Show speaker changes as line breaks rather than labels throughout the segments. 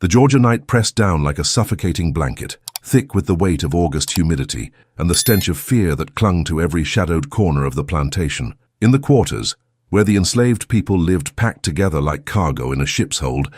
The Georgia night pressed down like a suffocating blanket, thick with the weight of August humidity and the stench of fear that clung to every shadowed corner of the plantation. In the quarters, where the enslaved people lived packed together like cargo in a ship's hold,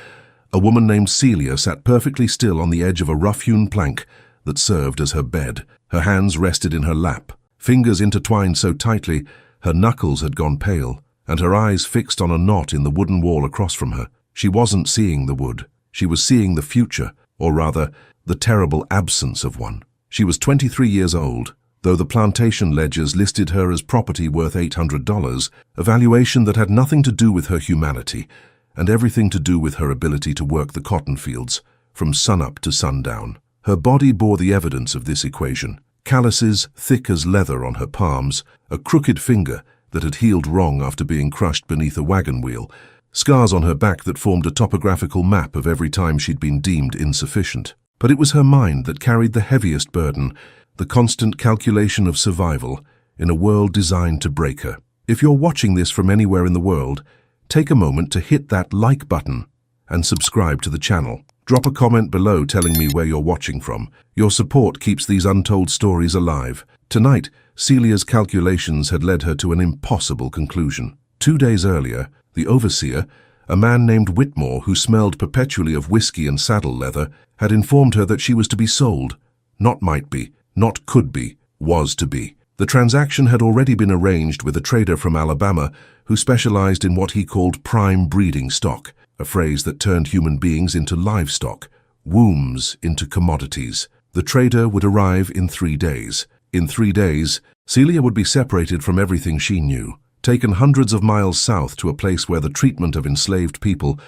a woman named Celia sat perfectly still on the edge of a rough-hewn plank that served as her bed. Her hands rested in her lap, fingers intertwined so tightly her knuckles had gone pale, and her eyes fixed on a knot in the wooden wall across from her. She wasn't seeing the wood. She was seeing the future, or rather, the terrible absence of one. She was 23 years old, though the plantation ledgers listed her as property worth $800, a valuation that had nothing to do with her humanity, and everything to do with her ability to work the cotton fields, from sunup to sundown. Her body bore the evidence of this equation. Calluses thick as leather on her palms, a crooked finger that had healed wrong after being crushed beneath a wagon wheel, scars on her back that formed a topographical map of every time she'd been deemed insufficient. But it was her mind that carried the heaviest burden, the constant calculation of survival in a world designed to break her. If you're watching this from anywhere in the world, take a moment to hit that like button and subscribe to the channel. Drop a comment below telling me where you're watching from. Your support keeps these untold stories alive. Tonight, Celia's calculations had led her to an impossible conclusion. 2 days earlier, the overseer, a man named Whitmore who smelled perpetually of whiskey and saddle leather, had informed her that she was to be sold. Not might be, not could be, was to be. The transaction had already been arranged with a trader from Alabama who specialized in what he called prime breeding stock, a phrase that turned human beings into livestock, wombs into commodities. The trader would arrive in 3 days. In 3 days, Celia would be separated from everything she knew, taken hundreds of miles south to a place where the treatment of enslaved people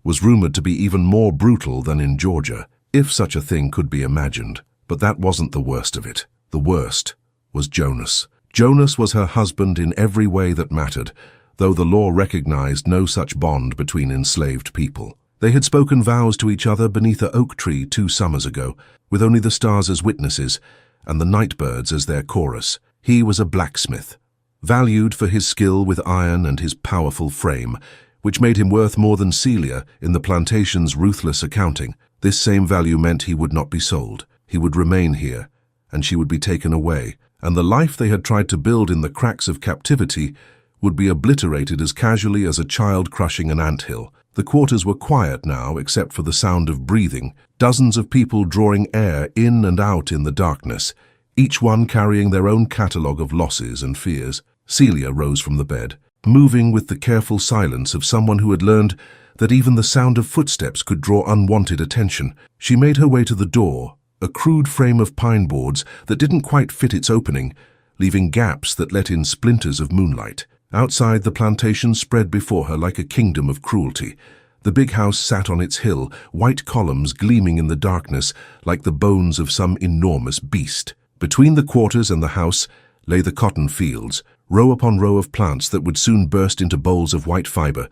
was rumored to be even more brutal than in Georgia, if such a thing could be imagined. But that wasn't the worst of it. The worst was Jonas. Jonas was her husband in every way that mattered, though the law recognized no such bond between enslaved people. They had spoken vows to each other beneath an oak tree 2 summers ago, with only the stars as witnesses and the night birds as their chorus. He was a blacksmith, valued for his skill with iron and his powerful frame, which made him worth more than Celia in the plantation's ruthless accounting. This same value meant he would not be sold. He would remain here, and she would be taken away, and the life they had tried to build in the cracks of captivity would be obliterated as casually as a child crushing an anthill. The quarters were quiet now, except for the sound of breathing, dozens of people drawing air in and out in the darkness, each one carrying their own catalogue of losses and fears. Celia rose from the bed, moving with the careful silence of someone who had learned that even the sound of footsteps could draw unwanted attention. She made her way to the door, a crude frame of pine boards that didn't quite fit its opening, leaving gaps that let in splinters of moonlight. Outside, the plantation spread before her like a kingdom of cruelty. The big house sat on its hill, white columns gleaming in the darkness like the bones of some enormous beast. Between the quarters and the house lay the cotton fields, row upon row of plants that would soon burst into bowls of white fiber,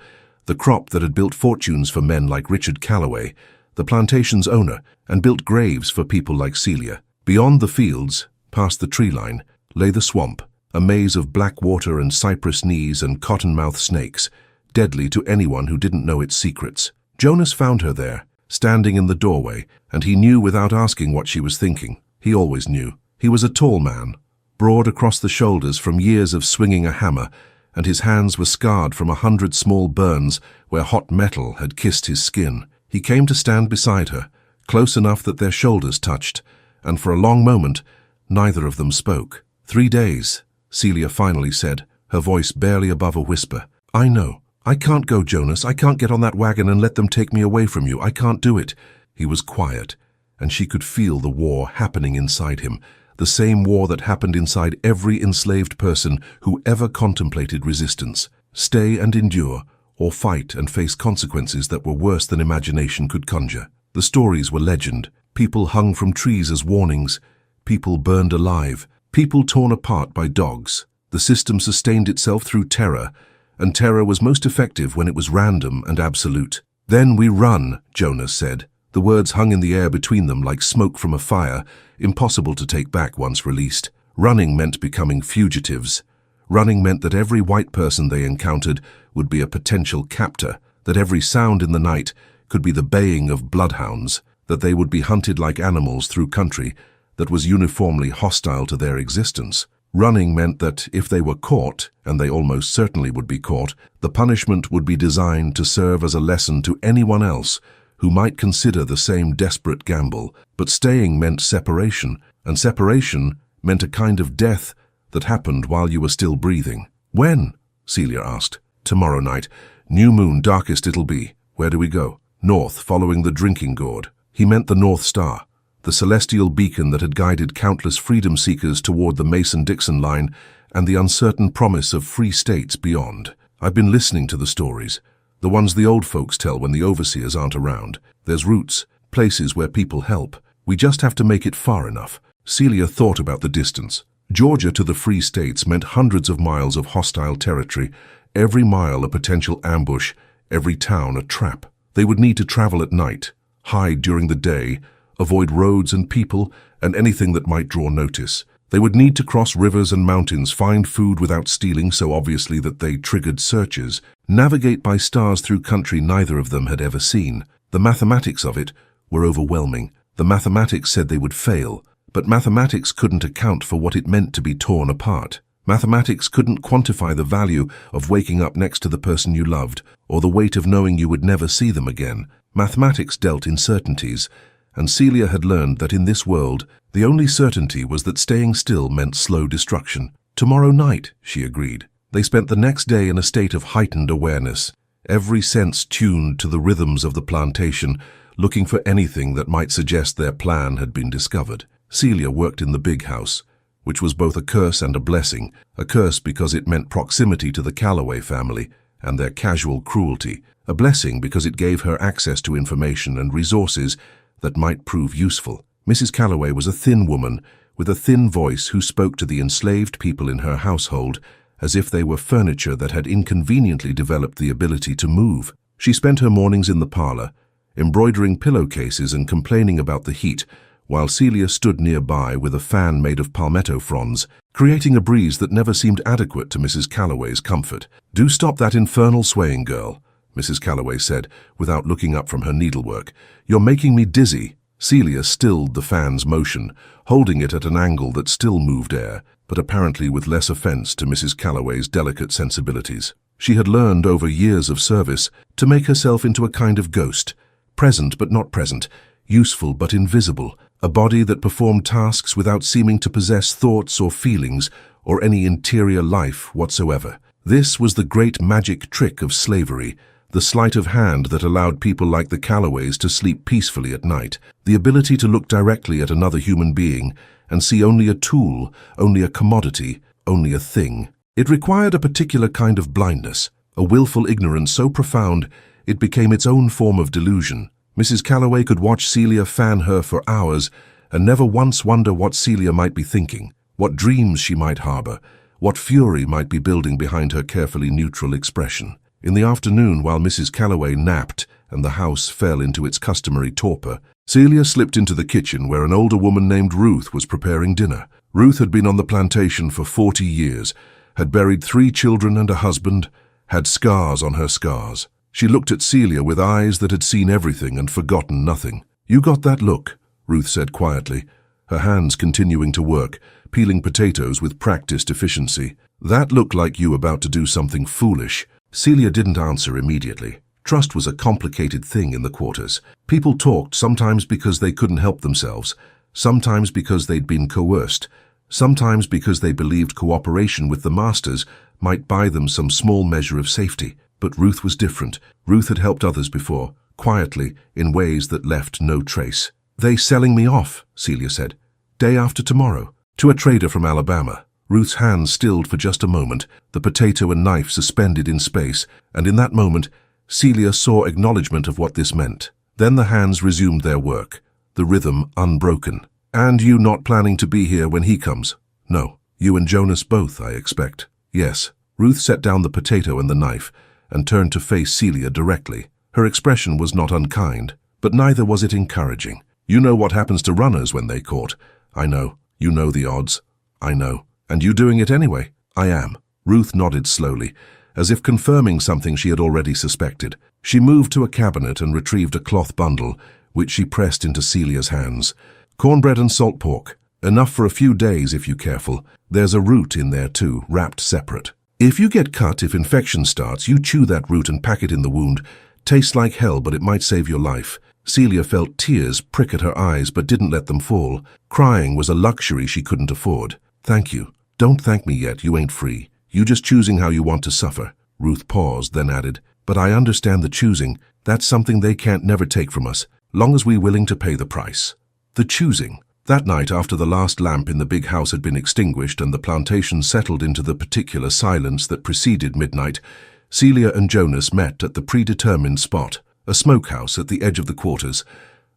the crop that had built fortunes for men like Richard Calloway, the plantation's owner, and built graves for people like Celia. Beyond the fields, past the tree line, lay the swamp, a maze of black water and cypress knees and cottonmouth snakes, deadly to anyone who didn't know its secrets. Jonas found her there, standing in the doorway, and he knew without asking what she was thinking. He always knew. He was a tall man, broad across the shoulders from years of swinging a hammer, and his hands were scarred from 100 small burns where hot metal had kissed his skin. He came to stand beside her, close enough that their shoulders touched, and for a long moment, neither of them spoke. 3 days, Celia finally said, her voice barely above a whisper. I know. I can't go, Jonas. I can't get on that wagon and let them take me away from you. I can't do it. He was quiet, and she could feel the war happening inside him, the same war that happened inside every enslaved person who ever contemplated resistance. Stay and endure, or fight and face consequences that were worse than imagination could conjure. The stories were legend. People hung from trees as warnings. People burned alive. People torn apart by dogs. The system sustained itself through terror, and terror was most effective when it was random and absolute. Then we run, Jonas said. The words hung in the air between them like smoke from a fire, impossible to take back once released. Running meant becoming fugitives. Running meant that every white person they encountered would be a potential captor, that every sound in the night could be the baying of bloodhounds, that they would be hunted like animals through country that was uniformly hostile to their existence. Running meant that if they were caught, and they almost certainly would be caught, the punishment would be designed to serve as a lesson to anyone else who might consider the same desperate gamble. But staying meant separation, and separation meant a kind of death that happened while you were still breathing. When? Celia asked. Tomorrow night. New moon, darkest it'll be. Where do we go? North, following the drinking gourd. He meant the North Star, the celestial beacon that had guided countless freedom seekers toward the Mason-Dixon line and the uncertain promise of free states beyond. I've been listening to the stories, the ones the old folks tell when the overseers aren't around. There's roots, places where people help. We just have to make it far enough. Celia thought about the distance. Georgia to the free states meant hundreds of miles of hostile territory, every mile a potential ambush, every town a trap. They would need to travel at night, hide during the day, avoid roads and people and anything that might draw notice. They would need to cross rivers and mountains, find food without stealing so obviously that they triggered searches, navigate by stars through country neither of them had ever seen. The mathematics of it were overwhelming. The mathematics said they would fail, but mathematics couldn't account for what it meant to be torn apart. Mathematics couldn't quantify the value of waking up next to the person you loved, or the weight of knowing you would never see them again. Mathematics dealt in certainties, and Celia had learned that in this world, the only certainty was that staying still meant slow destruction. Tomorrow night, she agreed. They spent the next day in a state of heightened awareness, every sense tuned to the rhythms of the plantation, looking for anything that might suggest their plan had been discovered. Celia worked in the big house, which was both a curse and a blessing. A curse because it meant proximity to the Calloway family and their casual cruelty. A blessing because it gave her access to information and resources that might prove useful. Mrs. Calloway was a thin woman with a thin voice who spoke to the enslaved people in her household as if they were furniture that had inconveniently developed the ability to move. She spent her mornings in the parlor, embroidering pillowcases and complaining about the heat, while Celia stood nearby with a fan made of palmetto fronds, creating a breeze that never seemed adequate to Mrs. Calloway's comfort. "Do stop that infernal swaying, girl," Mrs. Calloway said, without looking up from her needlework. "You're making me dizzy." Celia stilled the fan's motion, holding it at an angle that still moved air, but apparently with less offense to Mrs. Calloway's delicate sensibilities. She had learned over years of service to make herself into a kind of ghost, present but not present, useful but invisible, a body that performed tasks without seeming to possess thoughts or feelings or any interior life whatsoever. This was the great magic trick of slavery, the sleight of hand that allowed people like the Calloways to sleep peacefully at night, the ability to look directly at another human being and see only a tool, only a commodity, only a thing. It required a particular kind of blindness, a willful ignorance so profound it became its own form of delusion. Mrs. Calloway could watch Celia fan her for hours and never once wonder what Celia might be thinking, what dreams she might harbor, what fury might be building behind her carefully neutral expression. In the afternoon, while Mrs. Calloway napped and the house fell into its customary torpor, Celia slipped into the kitchen where an older woman named Ruth was preparing dinner. Ruth had been on the plantation for 40 years, had buried 3 children and a husband, had scars on her scars. She looked at Celia with eyes that had seen everything and forgotten nothing. "You got that look," Ruth said quietly, her hands continuing to work, peeling potatoes with practiced efficiency. "That looked like you about to do something foolish." Celia didn't answer immediately. Trust was a complicated thing in the quarters. People talked, sometimes because they couldn't help themselves, sometimes because they'd been coerced, sometimes because they believed cooperation with the masters might buy them some small measure of safety. But Ruth was different. Ruth had helped others before, quietly, in ways that left no trace. "They selling me off," Celia said. "Day after tomorrow. To a trader from Alabama." Ruth's hands stilled for just a moment, the potato and knife suspended in space, and in that moment, Celia saw acknowledgement of what this meant. Then the hands resumed their work, the rhythm unbroken. "And you not planning to be here when he comes?" "No. You and Jonas both, I expect." "Yes." Ruth set down the potato and the knife, and turned to face Celia directly. Her expression was not unkind, but neither was it encouraging. "You know what happens to runners when they caught." "I know. You know the odds." "I know. And you doing it anyway?" "I am." Ruth nodded slowly, as if confirming something she had already suspected. She moved to a cabinet and retrieved a cloth bundle, which she pressed into Celia's hands. "Cornbread and salt pork. Enough for a few days if you're careful. There's a root in there too, wrapped separate. If you get cut, if infection starts, you chew that root and pack it in the wound. Tastes like hell, but it might save your life." Celia felt tears prick at her eyes but didn't let them fall. Crying was a luxury she couldn't afford. "Thank you. Don't thank me yet, you ain't free. You just choosing how you want to suffer." Ruth paused, then added, "But I understand the choosing. That's something they can't never take from us, long as we're willing to pay the price." The choosing. That night, after the last lamp in the big house had been extinguished and the plantation settled into the particular silence that preceded midnight, Celia and Jonas met at the predetermined spot, a smokehouse at the edge of the quarters,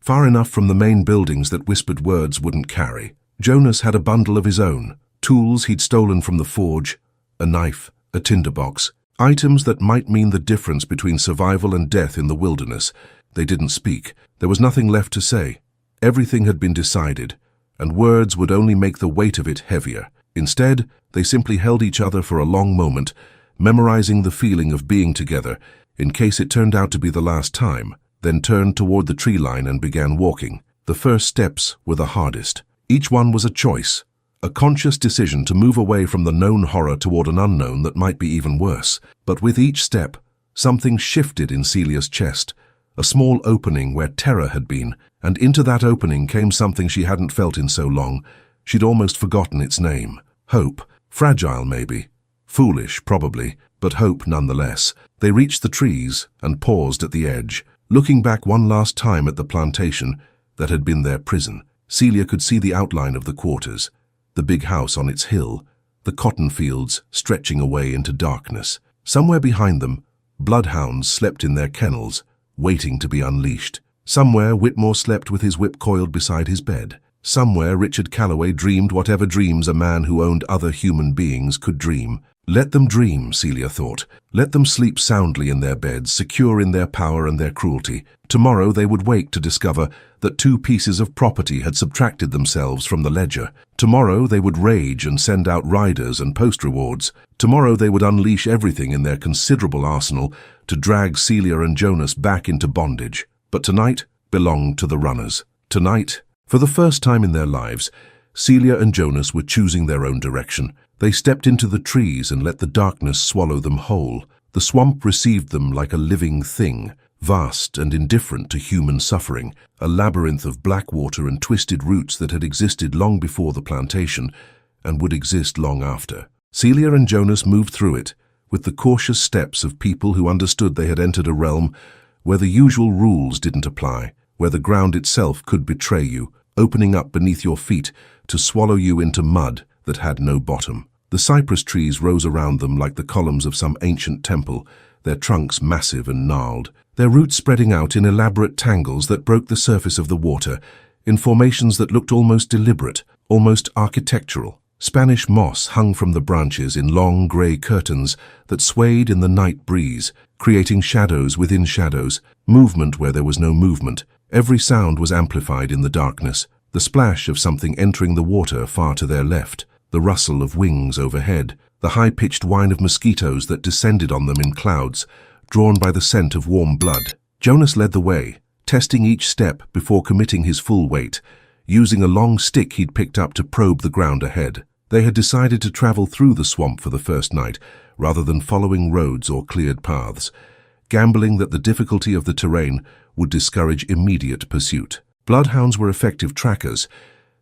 far enough from the main buildings that whispered words wouldn't carry. Jonas had a bundle of his own, tools he'd stolen from the forge, a knife, a tinderbox, items that might mean the difference between survival and death in the wilderness. They didn't speak. There was nothing left to say. Everything had been decided, and words would only make the weight of it heavier. Instead, they simply held each other for a long moment, memorizing the feeling of being together, in case it turned out to be the last time, then turned toward the tree line and began walking. The first steps were the hardest. Each one was a choice, a conscious decision to move away from the known horror toward an unknown that might be even worse. But with each step, something shifted in Celia's chest, a small opening where terror had been, and into that opening came something she hadn't felt in so long. She'd almost forgotten its name. Hope. Fragile, maybe. Foolish, probably, but hope nonetheless. They reached the trees and paused at the edge, looking back one last time at the plantation that had been their prison. Celia could see the outline of the quarters, the big house on its hill, the cotton fields stretching away into darkness. Somewhere behind them, bloodhounds slept in their kennels, waiting to be unleashed. Somewhere Whitmore slept with his whip coiled beside his bed. Somewhere Richard Calloway dreamed whatever dreams a man who owned other human beings could dream. Let them dream, Celia thought. Let them sleep soundly in their beds, secure in their power and their cruelty. Tomorrow they would wake to discover that 2 pieces of property had subtracted themselves from the ledger. Tomorrow they would rage and send out riders and post rewards. Tomorrow they would unleash everything in their considerable arsenal to drag Celia and Jonas back into bondage. But tonight belonged to the runners. Tonight, for the first time in their lives, Celia and Jonas were choosing their own direction. They stepped into the trees and let the darkness swallow them whole. The swamp received them like a living thing, vast and indifferent to human suffering, a labyrinth of black water and twisted roots that had existed long before the plantation and would exist long after. Celia and Jonas moved through it with the cautious steps of people who understood they had entered a realm where the usual rules didn't apply, where the ground itself could betray you, opening up beneath your feet to swallow you into mud that had no bottom. The cypress trees rose around them like the columns of some ancient temple, their trunks massive and gnarled, their roots spreading out in elaborate tangles that broke the surface of the water, in formations that looked almost deliberate, almost architectural. Spanish moss hung from the branches in long grey curtains that swayed in the night breeze, creating shadows within shadows, movement where there was no movement. Every sound was amplified in the darkness, the splash of something entering the water far to their left, the rustle of wings overhead, the high-pitched whine of mosquitoes that descended on them in clouds, drawn by the scent of warm blood. Jonas led the way, testing each step before committing his full weight, using a long stick he'd picked up to probe the ground ahead. They had decided to travel through the swamp for the first night, rather than following roads or cleared paths, gambling that the difficulty of the terrain would discourage immediate pursuit. Bloodhounds were effective trackers,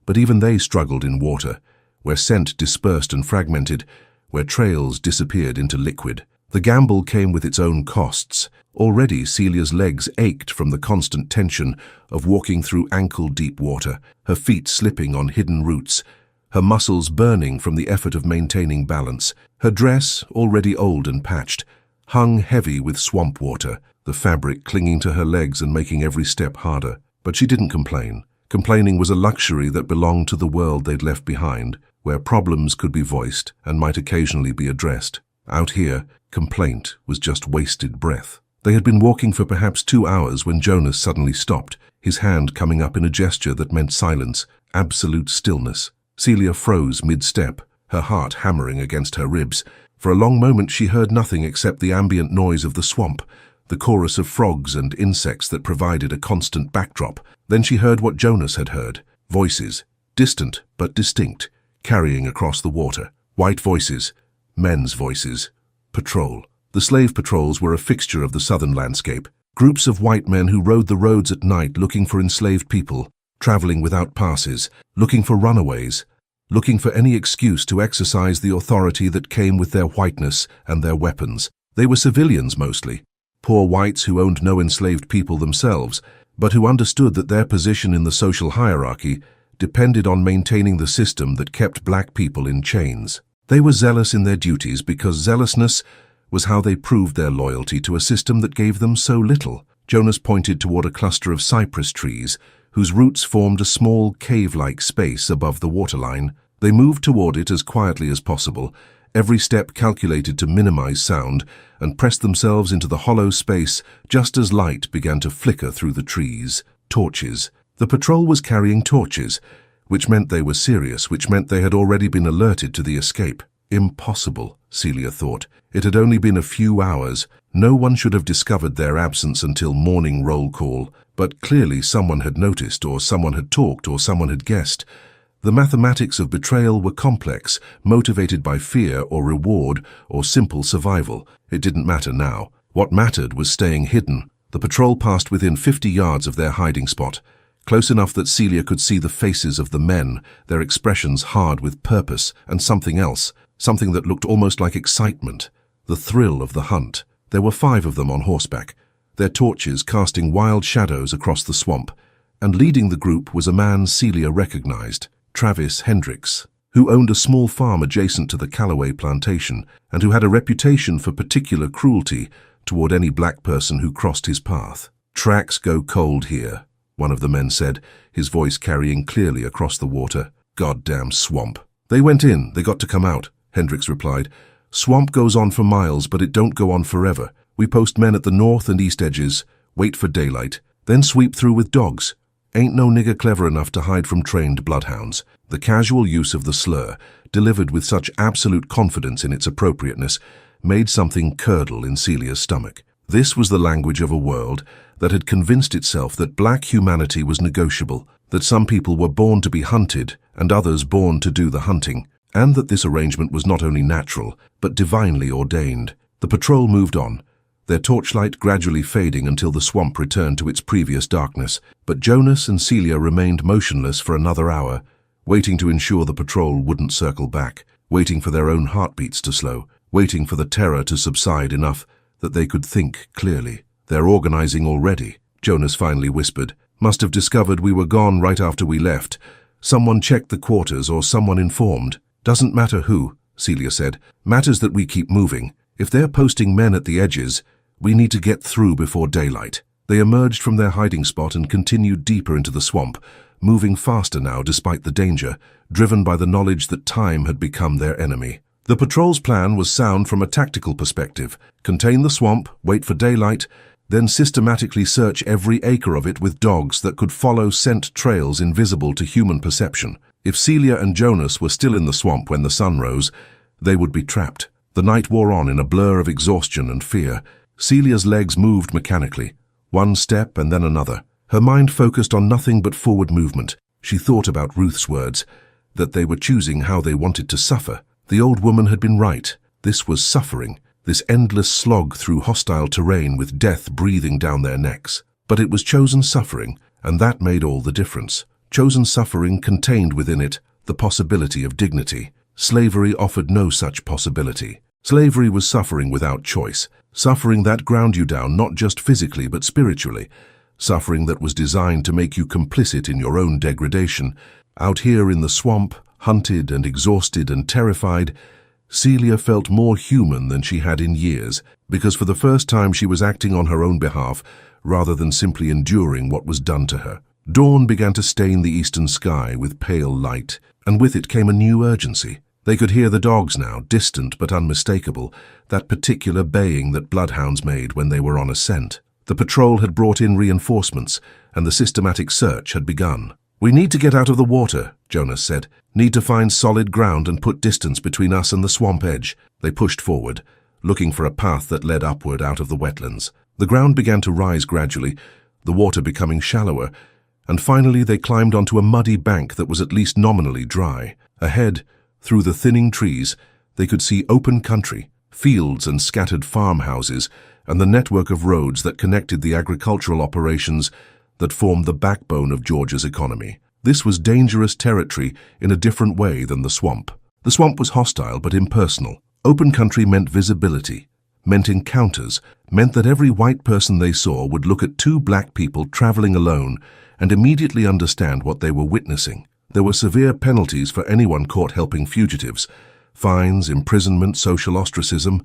but even they struggled in water, where scent dispersed and fragmented, where trails disappeared into liquid. The gamble came with its own costs. Already Celia's legs ached from the constant tension of walking through ankle-deep water, her feet slipping on hidden roots, her muscles burning from the effort of maintaining balance. Her dress, already old and patched, hung heavy with swamp water, the fabric clinging to her legs and making every step harder. But she didn't complain. Complaining was a luxury that belonged to the world they'd left behind, where problems could be voiced and might occasionally be addressed. Out here, complaint was just wasted breath. They had been walking for perhaps 2 hours when Jonas suddenly stopped, his hand coming up in a gesture that meant silence, absolute stillness. Celia froze mid-step, her heart hammering against her ribs. For a long moment she heard nothing except the ambient noise of the swamp, the chorus of frogs and insects that provided a constant backdrop. Then she heard what Jonas had heard. Voices, distant but distinct, carrying across the water. White voices, men's voices. Patrol. The slave patrols were a fixture of the southern landscape. Groups of white men who rode the roads at night looking for enslaved people, traveling without passes, looking for runaways, looking for any excuse to exercise the authority that came with their whiteness and their weapons. They were civilians mostly, poor whites who owned no enslaved people themselves, but who understood that their position in the social hierarchy depended on maintaining the system that kept black people in chains. They were zealous in their duties because zealousness was how they proved their loyalty to a system that gave them so little. Jonas pointed toward a cluster of cypress trees, whose roots formed a small cave-like space above the waterline. They moved toward it as quietly as possible, every step calculated to minimize sound, and pressed themselves into the hollow space just as light began to flicker through the trees. Torches. The patrol was carrying torches, which meant they were serious, which meant they had already been alerted to the escape. Impossible, Celia thought. It had only been a few hours. No one should have discovered their absence until morning roll call, but clearly someone had noticed, or someone had talked, or someone had guessed. The mathematics of betrayal were complex, motivated by fear or reward or simple survival. It didn't matter now. What mattered was staying hidden. The patrol passed within 50 yards of their hiding spot, close enough that Celia could see the faces of the men, their expressions hard with purpose and something else, something that looked almost like excitement, the thrill of the hunt. There were 5 of them on horseback, their torches casting wild shadows across the swamp, and leading the group was a man Celia recognized, Travis Hendricks, who owned a small farm adjacent to the Callaway plantation and who had a reputation for particular cruelty toward any black person who crossed his path. "Tracks go cold here," one of the men said, his voice carrying clearly across the water. "Goddamn swamp." "They went in, they got to come out," Hendricks replied. "Swamp goes on for miles, but it don't go on forever. We post men at the north and east edges, wait for daylight, then sweep through with dogs. Ain't no nigger clever enough to hide from trained bloodhounds." The casual use of the slur, delivered with such absolute confidence in its appropriateness, made something curdle in Celia's stomach. This was the language of a world that had convinced itself that black humanity was negotiable, that some people were born to be hunted and others born to do the hunting, and that this arrangement was not only natural, but divinely ordained. The patrol moved on, their torchlight gradually fading until the swamp returned to its previous darkness. But Jonas and Celia remained motionless for another hour, waiting to ensure the patrol wouldn't circle back, waiting for their own heartbeats to slow, waiting for the terror to subside enough that they could think clearly. "They're organizing already," Jonas finally whispered. "Must have discovered we were gone right after we left. Someone checked the quarters or someone informed." "Doesn't matter who," Celia said. "Matters that we keep moving. If they're posting men at the edges, we need to get through before daylight." They emerged from their hiding spot and continued deeper into the swamp, moving faster now despite the danger, driven by the knowledge that time had become their enemy. The patrol's plan was sound from a tactical perspective: contain the swamp, wait for daylight, then systematically search every acre of it with dogs that could follow scent trails invisible to human perception. If Celia and Jonas were still in the swamp when the sun rose, they would be trapped. The night wore on in a blur of exhaustion and fear. Celia's legs moved mechanically, one step and then another. Her mind focused on nothing but forward movement. She thought about Ruth's words, that they were choosing how they wanted to suffer. The old woman had been right. This was suffering, this endless slog through hostile terrain with death breathing down their necks. But it was chosen suffering, and that made all the difference. Chosen suffering contained within it the possibility of dignity. Slavery offered no such possibility. Slavery was suffering without choice, suffering that ground you down not just physically but spiritually, suffering that was designed to make you complicit in your own degradation. Out here in the swamp, hunted and exhausted and terrified, Celia felt more human than she had in years, because for the first time she was acting on her own behalf rather than simply enduring what was done to her. Dawn began to stain the eastern sky with pale light, and with it came a new urgency. They could hear the dogs now, distant but unmistakable, that particular baying that bloodhounds made when they were on a scent. The patrol had brought in reinforcements, and the systematic search had begun. "We need to get out of the water," Jonas said. "Need to find solid ground and put distance between us and the swamp edge." They pushed forward, looking for a path that led upward out of the wetlands. The ground began to rise gradually, the water becoming shallower, and finally they climbed onto a muddy bank that was at least nominally dry. Ahead, through the thinning trees, they could see open country, fields and scattered farmhouses, and the network of roads that connected the agricultural operations that formed the backbone of Georgia's economy. This was dangerous territory in a different way than the swamp. The swamp was hostile but impersonal. Open country meant visibility, meant encounters, meant that every white person they saw would look at two black people traveling alone and immediately understand what they were witnessing. There were severe penalties for anyone caught helping fugitives: fines, imprisonment, social ostracism.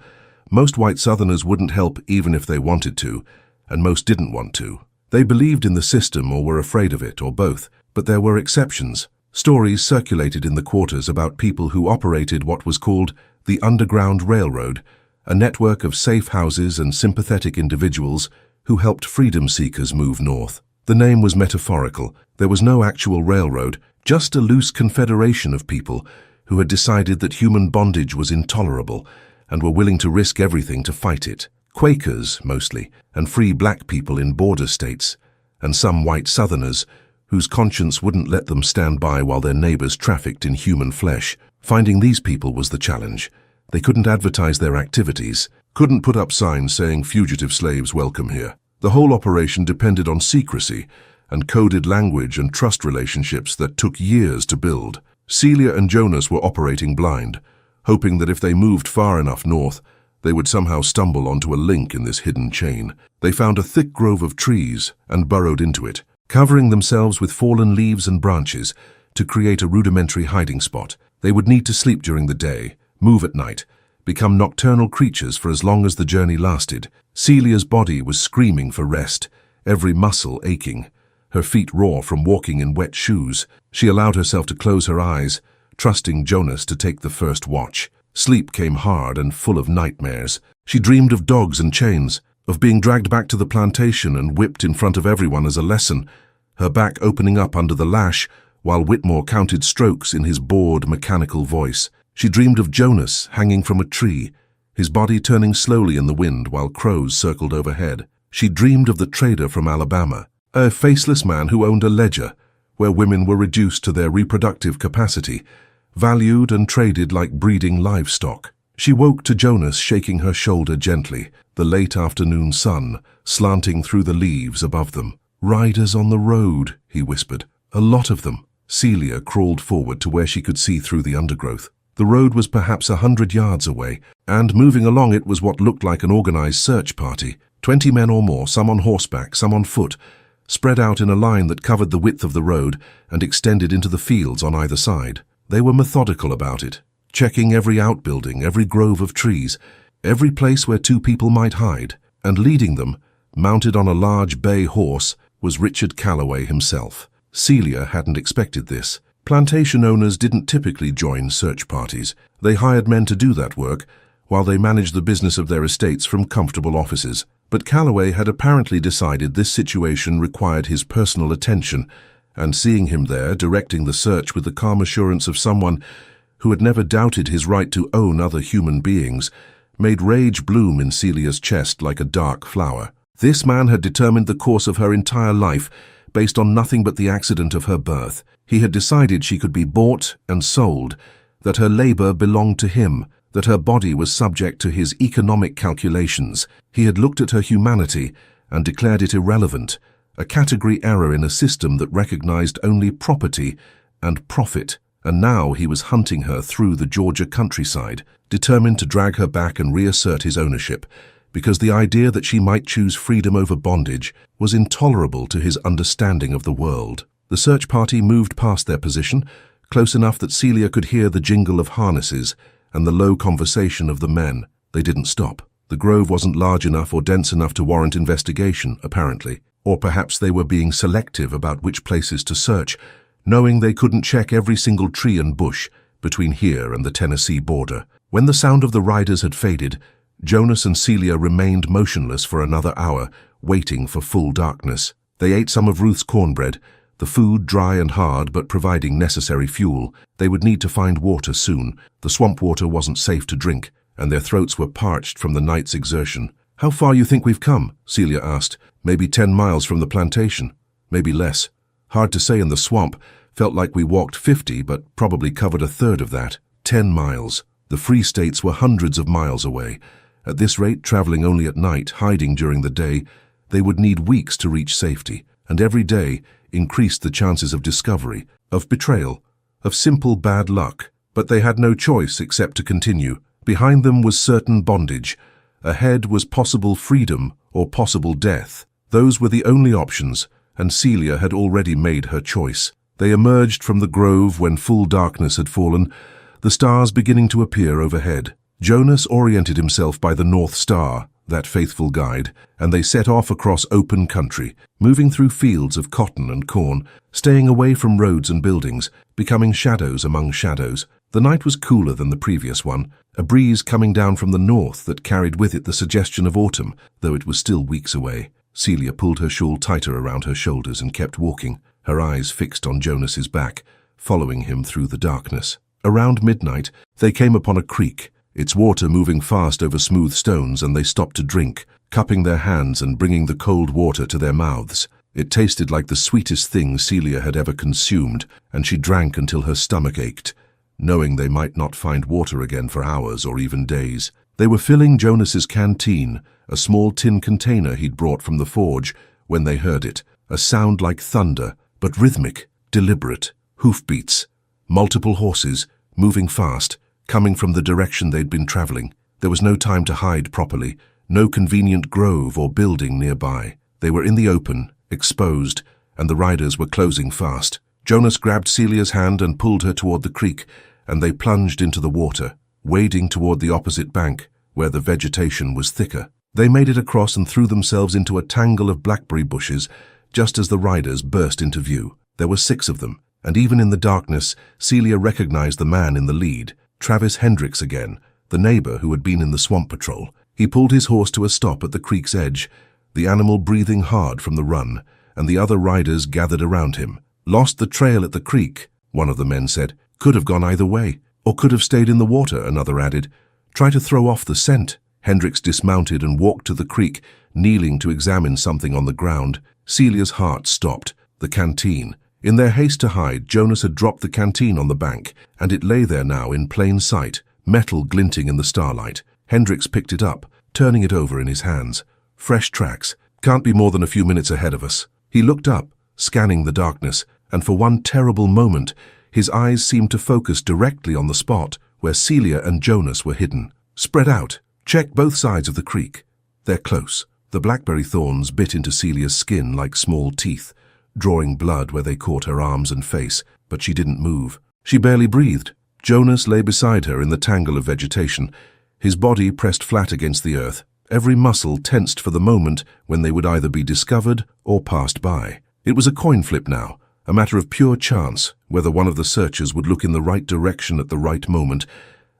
Most white Southerners wouldn't help even if they wanted to, and most didn't want to. They believed in the system or were afraid of it, or both, but there were exceptions. Stories circulated in the quarters about people who operated what was called the Underground Railroad, a network of safe houses and sympathetic individuals who helped freedom seekers move north. The name was metaphorical. There was no actual railroad, just a loose confederation of people who had decided that human bondage was intolerable and were willing to risk everything to fight it. Quakers, mostly, and free black people in border states, and some white Southerners whose conscience wouldn't let them stand by while their neighbors trafficked in human flesh. Finding these people was the challenge. They couldn't advertise their activities, couldn't put up signs saying fugitive slaves welcome here. The whole operation depended on secrecy and coded language and trust relationships that took years to build. Celia and Jonas were operating blind, hoping that if they moved far enough north, they would somehow stumble onto a link in this hidden chain. They found a thick grove of trees and burrowed into it, covering themselves with fallen leaves and branches to create a rudimentary hiding spot. They would need to sleep during the day, move at night, become nocturnal creatures for as long as the journey lasted. Celia's body was screaming for rest, every muscle aching, her feet raw from walking in wet shoes. She allowed herself to close her eyes, trusting Jonas to take the first watch. Sleep came hard and full of nightmares. She dreamed of dogs and chains, of being dragged back to the plantation and whipped in front of everyone as a lesson, her back opening up under the lash while Whitmore counted strokes in his bored, mechanical voice. She dreamed of Jonas hanging from a tree, his body turning slowly in the wind while crows circled overhead. She dreamed of the trader from Alabama, a faceless man who owned a ledger where women were reduced to their reproductive capacity, valued and traded like breeding livestock. She woke to Jonas shaking her shoulder gently, the late afternoon sun slanting through the leaves above them. "Riders on the road," he whispered. "A lot of them." Celia crawled forward to where she could see through the undergrowth. The road was perhaps 100 yards away, and moving along it was what looked like an organized search party. 20 men or more, some on horseback, some on foot, spread out in a line that covered the width of the road and extended into the fields on either side. They were methodical about it, checking every outbuilding, every grove of trees, every place where two people might hide, and leading them, mounted on a large bay horse, was Richard Calloway himself. Celia hadn't expected this. Plantation owners didn't typically join search parties. They hired men to do that work, while they managed the business of their estates from comfortable offices. But Calloway had apparently decided this situation required his personal attention, and seeing him there, directing the search with the calm assurance of someone who had never doubted his right to own other human beings, made rage bloom in Celia's chest like a dark flower. This man had determined the course of her entire life, based on nothing but the accident of her birth. He had decided she could be bought and sold, that her labor belonged to him, that her body was subject to his economic calculations. He had looked at her humanity and declared it irrelevant, a category error in a system that recognized only property and profit. And now he was hunting her through the Georgia countryside, determined to drag her back and reassert his ownership, because the idea that she might choose freedom over bondage was intolerable to his understanding of the world. The search party moved past their position, close enough that Celia could hear the jingle of harnesses and the low conversation of the men. They didn't stop. The grove wasn't large enough or dense enough to warrant investigation, apparently. Or perhaps they were being selective about which places to search, knowing they couldn't check every single tree and bush between here and the Tennessee border. When the sound of the riders had faded, Jonas and Celia remained motionless for another hour, waiting for full darkness. They ate some of Ruth's cornbread, the food dry and hard but providing necessary fuel. They would need to find water soon. The swamp water wasn't safe to drink, and their throats were parched from the night's exertion. "How far you think we've come?" Celia asked. "Maybe 10 miles from the plantation. Maybe less. Hard to say in the swamp. Felt like we walked 50, but probably covered a third of that. 10 miles. The Free States were hundreds of miles away. At this rate, traveling only at night, hiding during the day, they would need weeks to reach safety, and every day increased the chances of discovery, of betrayal, of simple bad luck. But they had no choice except to continue. Behind them was certain bondage. Ahead was possible freedom or possible death. Those were the only options, and Celia had already made her choice. They emerged from the grove when full darkness had fallen, the stars beginning to appear overhead. Jonas oriented himself by the North Star, that faithful guide, and they set off across open country, moving through fields of cotton and corn, staying away from roads and buildings, becoming shadows among shadows. The night was cooler than the previous one, a breeze coming down from the north that carried with it the suggestion of autumn, though it was still weeks away. Celia pulled her shawl tighter around her shoulders and kept walking, her eyes fixed on Jonas's back, following him through the darkness. Around midnight, they came upon a creek, its water moving fast over smooth stones, and they stopped to drink, cupping their hands and bringing the cold water to their mouths. It tasted like the sweetest thing Celia had ever consumed, and she drank until her stomach ached, knowing they might not find water again for hours or even days. They were filling Jonas's canteen, a small tin container he'd brought from the forge, when they heard it, a sound like thunder, but rhythmic, deliberate, hoofbeats, multiple horses, moving fast, coming from the direction they'd been traveling. There was no time to hide properly, no convenient grove or building nearby. They were in the open, exposed, and the riders were closing fast. Jonas grabbed Celia's hand and pulled her toward the creek, and they plunged into the water, wading toward the opposite bank, where the vegetation was thicker. They made it across and threw themselves into a tangle of blackberry bushes, just as the riders burst into view. There were 6 of them, and even in the darkness, Celia recognized the man in the lead, Travis Hendricks again, the neighbor who had been in the swamp patrol. He pulled his horse to a stop at the creek's edge, the animal breathing hard from the run, and the other riders gathered around him. "Lost the trail at the creek," one of the men said. "Could have gone either way, or could have stayed in the water," another added. "Try to throw off the scent." Hendricks dismounted and walked to the creek, kneeling to examine something on the ground. Celia's heart stopped. The canteen. In their haste to hide, Jonas had dropped the canteen on the bank, and it lay there now in plain sight, metal glinting in the starlight. Hendricks picked it up, turning it over in his hands. Fresh tracks. "Can't be more than a few minutes ahead of us." He looked up, scanning the darkness, and for one terrible moment, his eyes seemed to focus directly on the spot where Celia and Jonas were hidden. "Spread out. Check both sides of the creek." "They're close." The blackberry thorns bit into Celia's skin like small teeth, drawing blood where they caught her arms and face, but she didn't move. She barely breathed. Jonas lay beside her in the tangle of vegetation, his body pressed flat against the earth, every muscle tensed for the moment when they would either be discovered or passed by. It was a coin flip now, a matter of pure chance, whether one of the searchers would look in the right direction at the right moment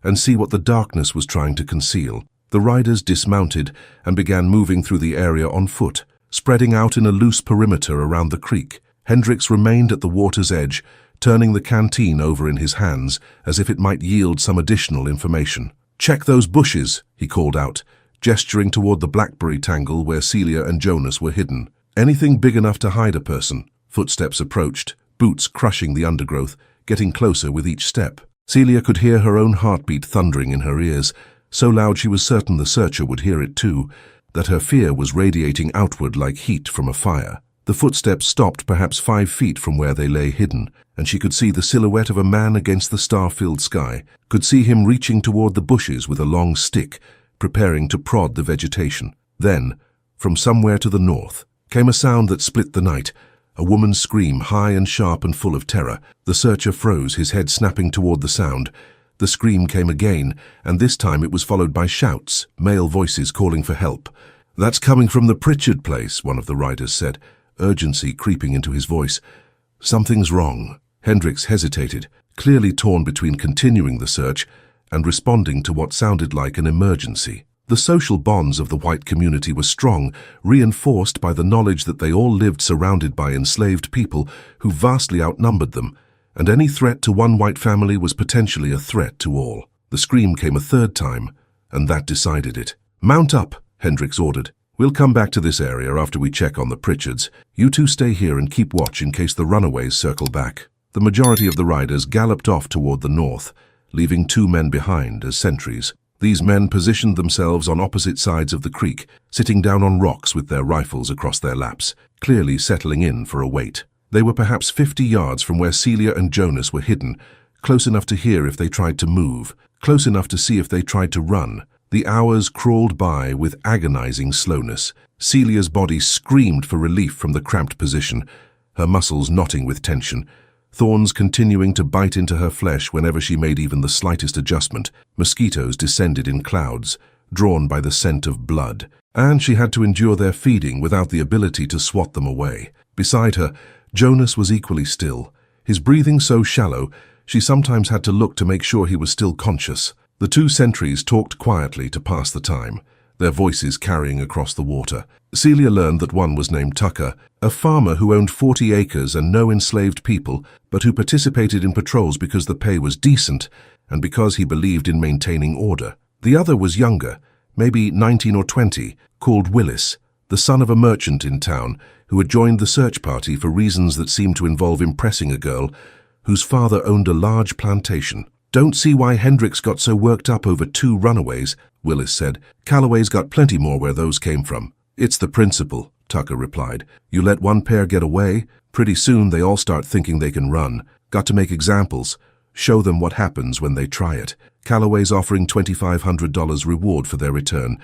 and see what the darkness was trying to conceal. The riders dismounted and began moving through the area on foot, spreading out in a loose perimeter around the creek. Hendricks remained at the water's edge, turning the canteen over in his hands as if it might yield some additional information. "Check those bushes," he called out, gesturing toward the blackberry tangle where Celia and Jonas were hidden. "Anything big enough to hide a person." Footsteps approached, boots crushing the undergrowth, getting closer with each step. Celia could hear her own heartbeat thundering in her ears, so loud she was certain the searcher would hear it too, that her fear was radiating outward like heat from a fire. The footsteps stopped perhaps 5 feet from where they lay hidden, and she could see the silhouette of a man against the star-filled sky, could see him reaching toward the bushes with a long stick, preparing to prod the vegetation. Then, from somewhere to the north, came a sound that split the night, a woman's scream, high and sharp and full of terror. The searcher froze, his head snapping toward the sound. The scream came again, and this time it was followed by shouts, male voices calling for help. "That's coming from the Pritchard place," one of the riders said, urgency creeping into his voice. "Something's wrong." Hendricks hesitated, clearly torn between continuing the search and responding to what sounded like an emergency. The social bonds of the white community were strong, reinforced by the knowledge that they all lived surrounded by enslaved people who vastly outnumbered them, and any threat to one white family was potentially a threat to all. The scream came a third time, and that decided it. "Mount up," Hendricks ordered. "We'll come back to this area after we check on the Pritchards. You two stay here and keep watch in case the runaways circle back." The majority of the riders galloped off toward the north, leaving 2 men behind as sentries. These men positioned themselves on opposite sides of the creek, sitting down on rocks with their rifles across their laps, clearly settling in for a wait. They were perhaps 50 yards from where Celia and Jonas were hidden, close enough to hear if they tried to move, close enough to see if they tried to run. The hours crawled by with agonizing slowness. Celia's body screamed for relief from the cramped position, her muscles knotting with tension, thorns continuing to bite into her flesh whenever she made even the slightest adjustment. Mosquitoes descended in clouds, drawn by the scent of blood, and she had to endure their feeding without the ability to swat them away. Beside her, Jonas was equally still, his breathing so shallow she sometimes had to look to make sure he was still conscious. The 2 sentries talked quietly to pass the time, their voices carrying across the water. Celia learned that one was named Tucker, a farmer who owned 40 acres and no enslaved people, but who participated in patrols because the pay was decent and because he believed in maintaining order. The other was younger, maybe 19 or 20, called Willis, the son of a merchant in town who had joined the search party for reasons that seemed to involve impressing a girl whose father owned a large plantation. "Don't see why Hendricks got so worked up over 2 runaways," Willis said. "Calloway's got plenty more where those came from." "It's the principle," Tucker replied. "You let one pair get away, pretty soon they all start thinking they can run. Got to make examples. Show them what happens when they try it. Calloway's offering $2,500 reward for their return.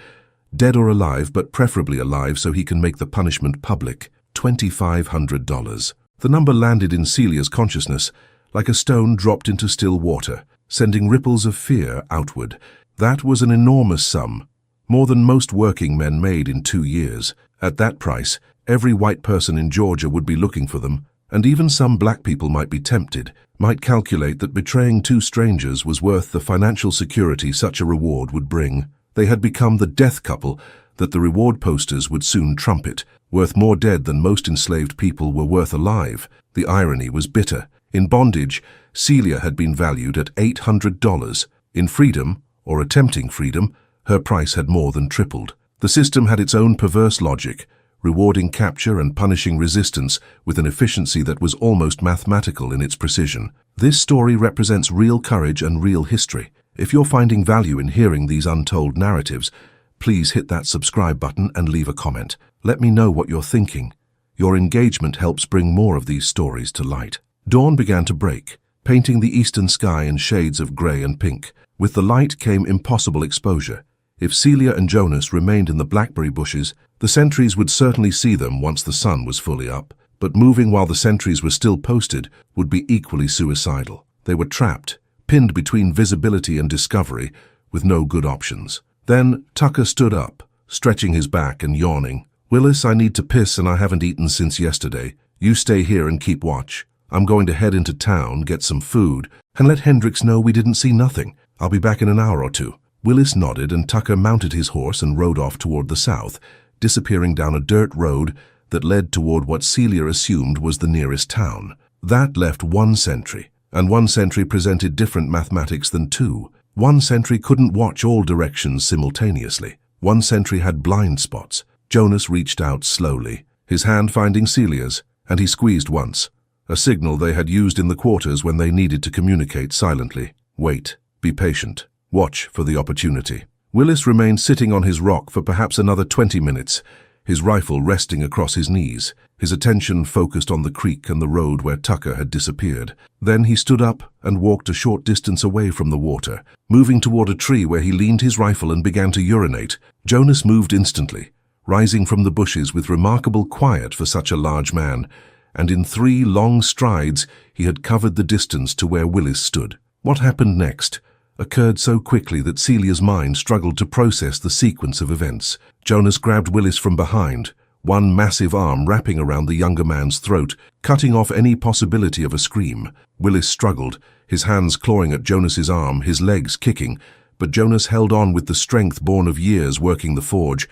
Dead or alive, but preferably alive so he can make the punishment public. $2,500. The number landed in Celia's consciousness like a stone dropped into still water, sending ripples of fear outward. That was an enormous sum, more than most working men made in 2 years. At that price, every white person in Georgia would be looking for them, and even some black people might be tempted, might calculate that betraying 2 strangers was worth the financial security such a reward would bring. They had become the death couple that the reward posters would soon trumpet, worth more dead than most enslaved people were worth alive. The irony was bitter. In bondage, Celia had been valued at $800. In freedom, or attempting freedom, her price had more than tripled. The system had its own perverse logic, rewarding capture and punishing resistance with an efficiency that was almost mathematical in its precision. This story represents real courage and real history. If you're finding value in hearing these untold narratives, please hit that subscribe button and leave a comment. Let me know what you're thinking. Your engagement helps bring more of these stories to light. Dawn began to break, painting the eastern sky in shades of grey and pink. With the light came impossible exposure. If Celia and Jonas remained in the blackberry bushes, the sentries would certainly see them once the sun was fully up. But moving while the sentries were still posted would be equally suicidal. They were trapped, pinned between visibility and discovery, with no good options. Then Tucker stood up, stretching his back and yawning. "Willis, I need to piss and I haven't eaten since yesterday. You stay here and keep watch. I'm going to head into town, get some food, and let Hendricks know we didn't see nothing. I'll be back in an hour or 2. Willis nodded and Tucker mounted his horse and rode off toward the south, disappearing down a dirt road that led toward what Celia assumed was the nearest town. That left 1 sentry, and 1 sentry presented different mathematics than 2. 1 sentry couldn't watch all directions simultaneously. 1 sentry had blind spots. Jonas reached out slowly, his hand finding Celia's, and he squeezed once, a signal they had used in the quarters when they needed to communicate silently. Wait, be patient, watch for the opportunity. Willis remained sitting on his rock for perhaps another 20 minutes, his rifle resting across his knees, his attention focused on the creek and the road where Tucker had disappeared. Then he stood up and walked a short distance away from the water, moving toward a tree where he leaned his rifle and began to urinate. Jonas moved instantly, rising from the bushes with remarkable quiet for such a large man, and in 3 long strides he had covered the distance to where Willis stood. What happened next occurred so quickly that Celia's mind struggled to process the sequence of events. Jonas grabbed Willis from behind, one massive arm wrapping around the younger man's throat, cutting off any possibility of a scream. Willis struggled, his hands clawing at Jonas's arm, his legs kicking, but Jonas held on with the strength born of years working the forge,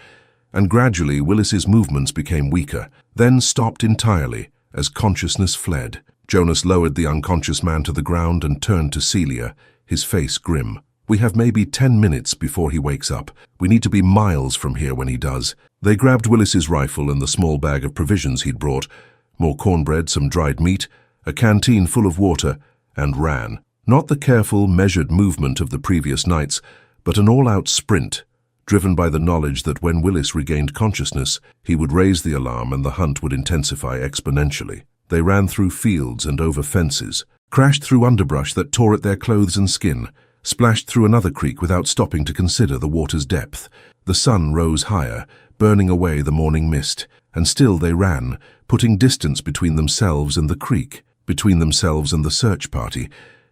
and gradually Willis's movements became weaker, then stopped entirely as consciousness fled. Jonas lowered the unconscious man to the ground and turned to Celia, his face grim. "We have maybe 10 minutes before he wakes up. We need to be miles from here when he does." They grabbed Willis's rifle and the small bag of provisions he'd brought, more cornbread, some dried meat, a canteen full of water, and ran. Not the careful, measured movement of the previous nights, but an all-out sprint, driven by the knowledge that when Willis regained consciousness, he would raise the alarm and the hunt would intensify exponentially. They ran through fields and over fences, crashed through underbrush that tore at their clothes and skin, splashed through another creek without stopping to consider the water's depth. The sun rose higher, burning away the morning mist, and still they ran, putting distance between themselves and the creek, between themselves and the search party,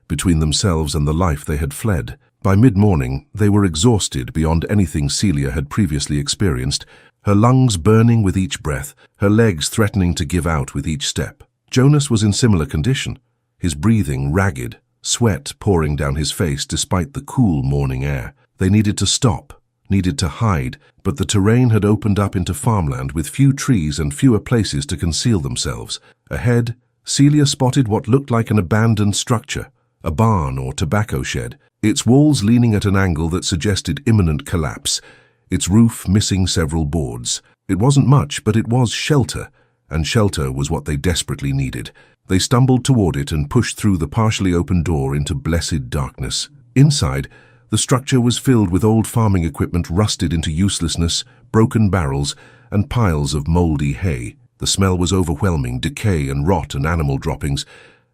between themselves and the life they had fled. By mid-morning, they were exhausted beyond anything Celia had previously experienced, her lungs burning with each breath, her legs threatening to give out with each step. Jonas was in similar condition, his breathing ragged, sweat pouring down his face despite the cool morning air. They needed to stop, needed to hide, but the terrain had opened up into farmland with few trees and fewer places to conceal themselves. Ahead, Celia spotted what looked like an abandoned structure, a barn or tobacco shed, its walls leaning at an angle that suggested imminent collapse, its roof missing several boards. It wasn't much, but it was shelter, and shelter was what they desperately needed. They stumbled toward it and pushed through the partially open door into blessed darkness. Inside, the structure was filled with old farming equipment rusted into uselessness, broken barrels, and piles of moldy hay. The smell was overwhelming, decay and rot and animal droppings,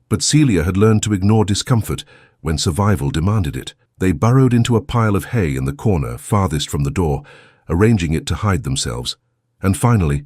but Celia had learned to ignore discomfort when survival demanded it. They burrowed into a pile of hay in the corner farthest from the door, arranging it to hide themselves, and finally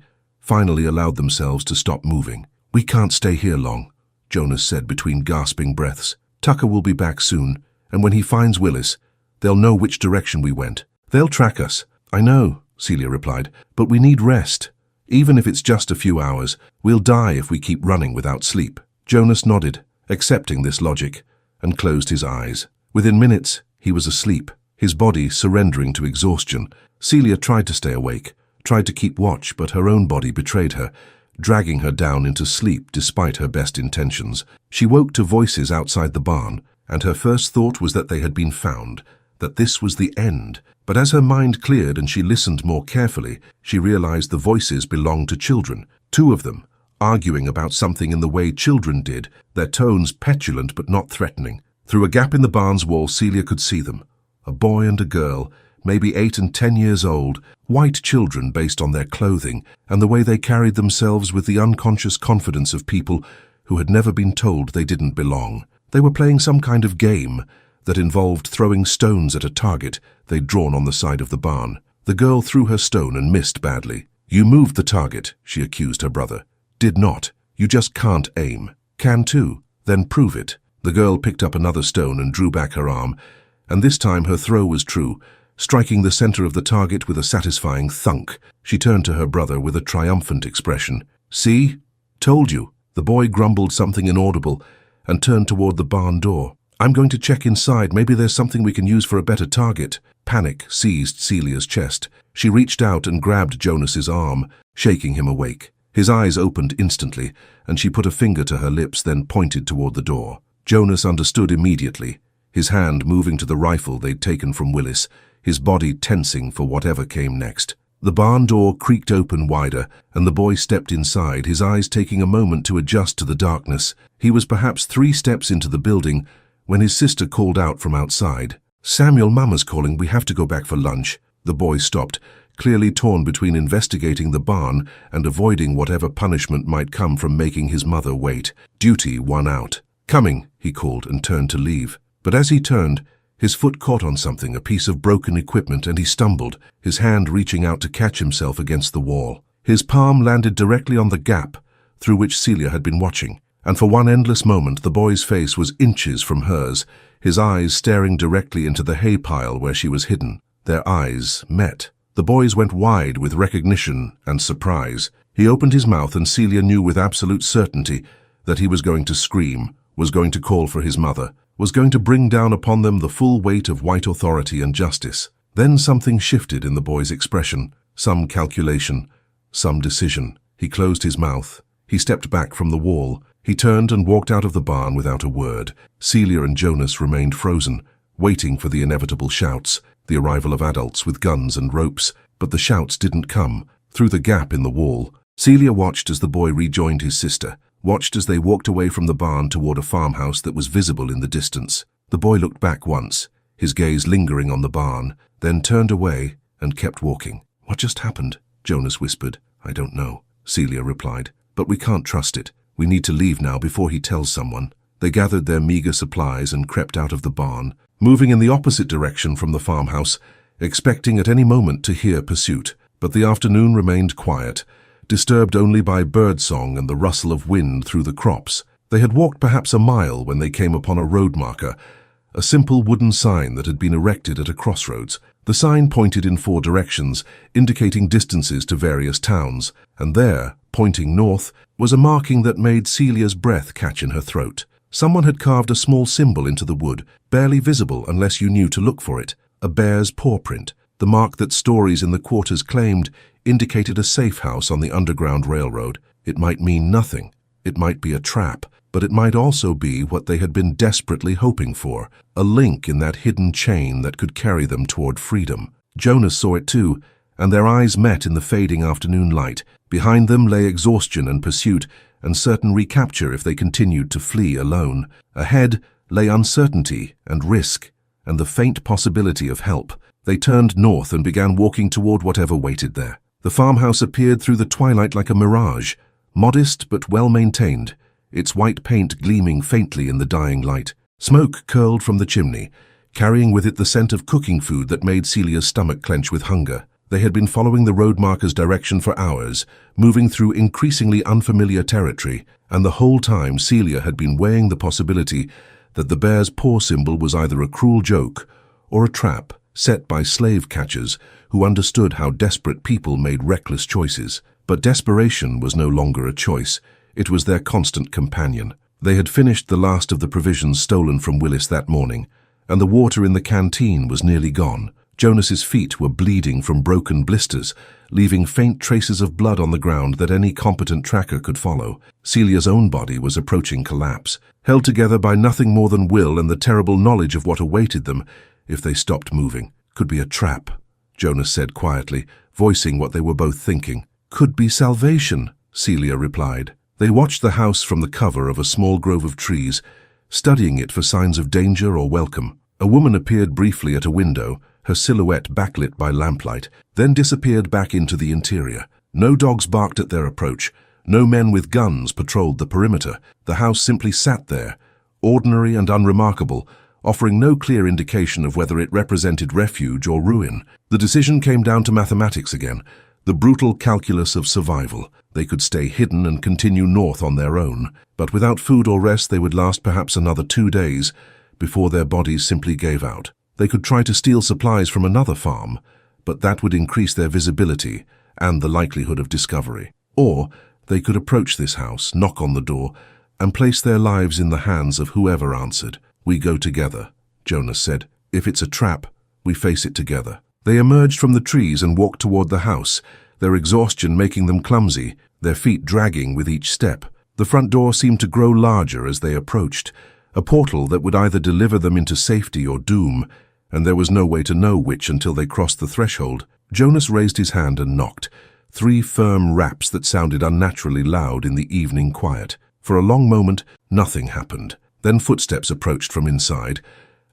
allowed themselves to stop moving. "We can't stay here long," Jonas said between gasping breaths. "Tucker will be back soon, and when he finds Willis, they'll know which direction we went. They'll track us." "I know," Celia replied, "but we need rest. Even if it's just a few hours, we'll die if we keep running without sleep." Jonas nodded, accepting this logic, and closed his eyes. Within minutes, he was asleep, his body surrendering to exhaustion. Celia tried to stay awake, tried to keep watch, but her own body betrayed her, dragging her down into sleep despite her best intentions. She woke to voices outside the barn, and her first thought was that they had been found, that this was the end. But as her mind cleared and she listened more carefully, she realized the voices belonged to children, 2 of them, arguing about something in the way children did, their tones petulant but not threatening. Through a gap in the barn's wall, Celia could see them. A boy and a girl, maybe 8 and 10 years old, white children based on their clothing and the way they carried themselves with the unconscious confidence of people who had never been told they didn't belong. They were playing some kind of game that involved throwing stones at a target they'd drawn on the side of the barn. The girl threw her stone and missed badly. "You moved the target," she accused her brother. "Did not. You just can't aim." "Can too. Then prove it." The girl picked up another stone and drew back her arm, and this time her throw was true, striking the center of the target with a satisfying thunk. She turned to her brother with a triumphant expression. "See? Told you." The boy grumbled something inaudible and turned toward the barn door. "I'm going to check inside. Maybe there's something we can use for a better target." Panic seized Celia's chest. She reached out and grabbed Jonas's arm, shaking him awake. His eyes opened instantly, and she put a finger to her lips, then pointed toward the door. Jonas understood immediately, his hand moving to the rifle they'd taken from Willis, his body tensing for whatever came next. The barn door creaked open wider, and the boy stepped inside, his eyes taking a moment to adjust to the darkness. He was perhaps 3 steps into the building when his sister called out from outside. "Samuel, Mama's calling. We have to go back for lunch." The boy stopped, clearly torn between investigating the barn and avoiding whatever punishment might come from making his mother wait. Duty won out. "Coming," he called and turned to leave. But as he turned, his foot caught on something, a piece of broken equipment, and he stumbled, his hand reaching out to catch himself against the wall. His palm landed directly on the gap through which Celia had been watching, and for one endless moment the boy's face was inches from hers, his eyes staring directly into the hay pile where she was hidden. Their eyes met. The boy's went wide with recognition and surprise. He opened his mouth, and Celia knew with absolute certainty that he was going to scream, was going to call for his mother. was going to bring down upon them the full weight of white authority and justice. Then something shifted in the boy's expression, some calculation, some decision. He closed his mouth. He stepped back from the wall. He turned and walked out of the barn without a word. Celia and Jonas remained frozen, waiting for the inevitable shouts, the arrival of adults with guns and ropes. But the shouts didn't come. Through the gap in the wall, Celia watched as the boy rejoined his sister, watched as they walked away from the barn toward a farmhouse that was visible in the distance. The boy looked back once, his gaze lingering on the barn, then turned away and kept walking. "What just happened?" Jonas whispered. "I don't know," Celia replied. "But we can't trust it. We need to leave now before he tells someone." They gathered their meager supplies and crept out of the barn, moving in the opposite direction from the farmhouse, expecting at any moment to hear pursuit. But the afternoon remained quiet, disturbed only by birdsong and the rustle of wind through the crops. They had walked perhaps a mile when they came upon a road marker, a simple wooden sign that had been erected at a crossroads. The sign pointed in 4 directions, indicating distances to various towns, and there, pointing north, was a marking that made Celia's breath catch in her throat. Someone had carved a small symbol into the wood, barely visible unless you knew to look for it, a bear's paw print. The mark that stories in the quarters claimed indicated a safe house on the Underground Railroad. It might mean nothing. It might be a trap, but it might also be what they had been desperately hoping for, a link in that hidden chain that could carry them toward freedom. Jonas saw it too, and their eyes met in the fading afternoon light. Behind them lay exhaustion and pursuit, and certain recapture if they continued to flee alone. Ahead lay uncertainty and risk, and the faint possibility of help. They turned north and began walking toward whatever waited there. The farmhouse appeared through the twilight like a mirage, modest but well-maintained, its white paint gleaming faintly in the dying light. Smoke curled from the chimney, carrying with it the scent of cooking food that made Celia's stomach clench with hunger. They had been following the road marker's direction for hours, moving through increasingly unfamiliar territory, and the whole time Celia had been weighing the possibility that the bear's paw symbol was either a cruel joke or a trap set by slave catchers who understood how desperate people made reckless choices. But desperation was no longer a choice. It was their constant companion. They had finished the last of the provisions stolen from Willis that morning, and the water in the canteen was nearly gone. Jonas's feet were bleeding from broken blisters, leaving faint traces of blood on the ground that any competent tracker could follow. Celia's own body was approaching collapse, held together by nothing more than will and the terrible knowledge of what awaited them if they stopped moving. "Could be a trap," Jonas said quietly, voicing what they were both thinking. "Could be salvation," Celia replied. They watched the house from the cover of a small grove of trees, studying it for signs of danger or welcome. A woman appeared briefly at a window, her silhouette backlit by lamplight, then disappeared back into the interior. No dogs barked at their approach. No men with guns patrolled the perimeter. The house simply sat there, ordinary and unremarkable, offering no clear indication of whether it represented refuge or ruin. The decision came down to mathematics again, the brutal calculus of survival. They could stay hidden and continue north on their own, but without food or rest they would last perhaps another 2 days before their bodies simply gave out. They could try to steal supplies from another farm, but that would increase their visibility and the likelihood of discovery. Or they could approach this house, knock on the door, and place their lives in the hands of whoever answered. "We go together," Jonas said. "If it's a trap, we face it together." They emerged from the trees and walked toward the house, their exhaustion making them clumsy, their feet dragging with each step. The front door seemed to grow larger as they approached, a portal that would either deliver them into safety or doom, and there was no way to know which until they crossed the threshold. Jonas raised his hand and knocked, 3 firm raps that sounded unnaturally loud in the evening quiet. For a long moment, nothing happened. Then footsteps approached from inside,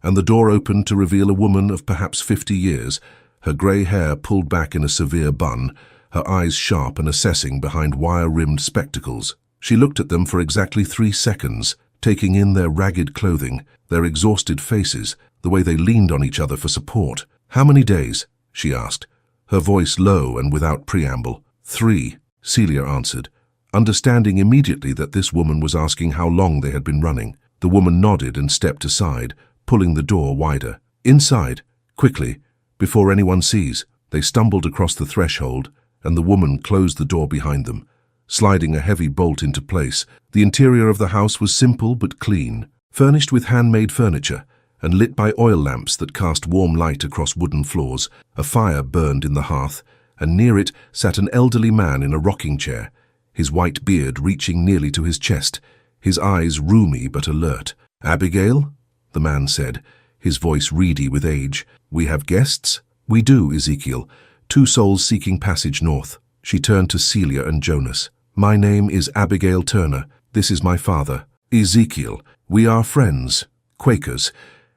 and the door opened to reveal a woman of perhaps 50 years, her grey hair pulled back in a severe bun, her eyes sharp and assessing behind wire-rimmed spectacles. She looked at them for exactly 3 seconds, taking in their ragged clothing, their exhausted faces, the way they leaned on each other for support. "How many days?" she asked, her voice low and without preamble. 3, Celia answered, understanding immediately that this woman was asking how long they had been running. The woman nodded and stepped aside, pulling the door wider. "Inside, quickly, before anyone sees." They stumbled across the threshold, and the woman closed the door behind them, sliding a heavy bolt into place. The interior of the house was simple but clean. furnished with handmade furniture and lit by oil lamps that cast warm light across wooden floors. A fire burned in the hearth, and near it sat an elderly man in a rocking chair, his white beard reaching nearly to his chest, his eyes rheumy but alert. "Abigail?" the man said, his voice reedy with age. "We have guests?" "We do, Ezekiel. 2 souls seeking passage north." She turned to Celia and Jonas. "My name is Abigail Turner. This is my father, Ezekiel. We are friends, Quakers,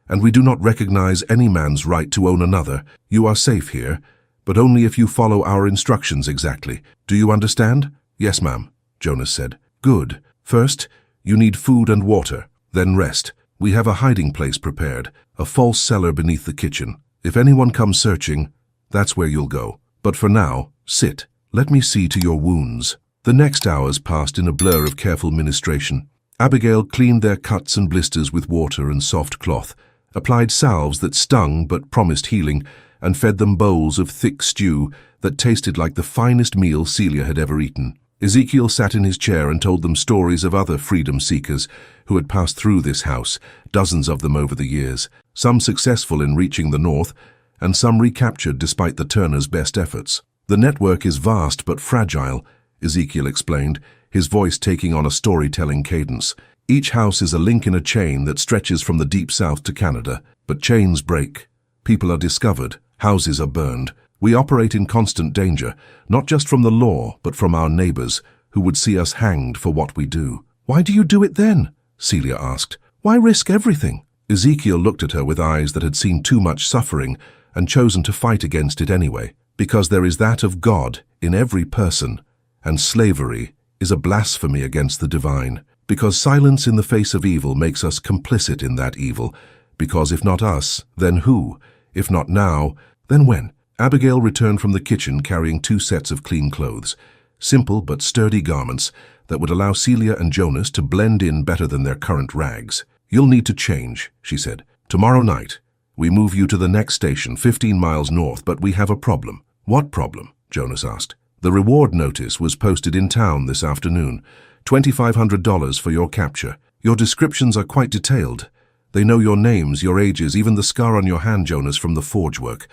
and we do not recognize any man's right to own another. You are safe here, but only if you follow our instructions exactly. Do you understand?" "Yes, ma'am," Jonas said. "Good. First, you need food and water, then rest. We have a hiding place prepared, a false cellar beneath the kitchen. If anyone comes searching, that's where you'll go. But for now, sit. Let me see to your wounds." The next hours passed in a blur of careful ministration. Abigail cleaned their cuts and blisters with water and soft cloth, applied salves that stung but promised healing, and fed them bowls of thick stew that tasted like the finest meal Celia had ever eaten. Ezekiel sat in his chair and told them stories of other freedom seekers who had passed through this house, dozens of them over the years, some successful in reaching the north, and some recaptured despite the Turners' best efforts. "The network is vast but fragile," Ezekiel explained, his voice taking on a storytelling cadence. "Each house is a link in a chain that stretches from the deep south to Canada. But chains break. People are discovered. Houses are burned. We operate in constant danger, not just from the law, but from our neighbors, who would see us hanged for what we do." "Why do you do it then?" Celia asked. "Why risk everything?" Ezekiel looked at her with eyes that had seen too much suffering and chosen to fight against it anyway. "Because there is that of God in every person, and slavery is a blasphemy against the divine. Because silence in the face of evil makes us complicit in that evil. Because if not us, then who? If not now, then when?" Abigail returned from the kitchen carrying 2 sets of clean clothes, simple but sturdy garments that would allow Celia and Jonas to blend in better than their current rags. "You'll need to change," she said. "Tomorrow night, we move you to the next station, 15 miles north, but we have a problem." "What problem?" Jonas asked. "The reward notice was posted in town this afternoon. $2,500 for your capture. Your descriptions are quite detailed. They know your names, your ages, even the scar on your hand, Jonas, from the forge work.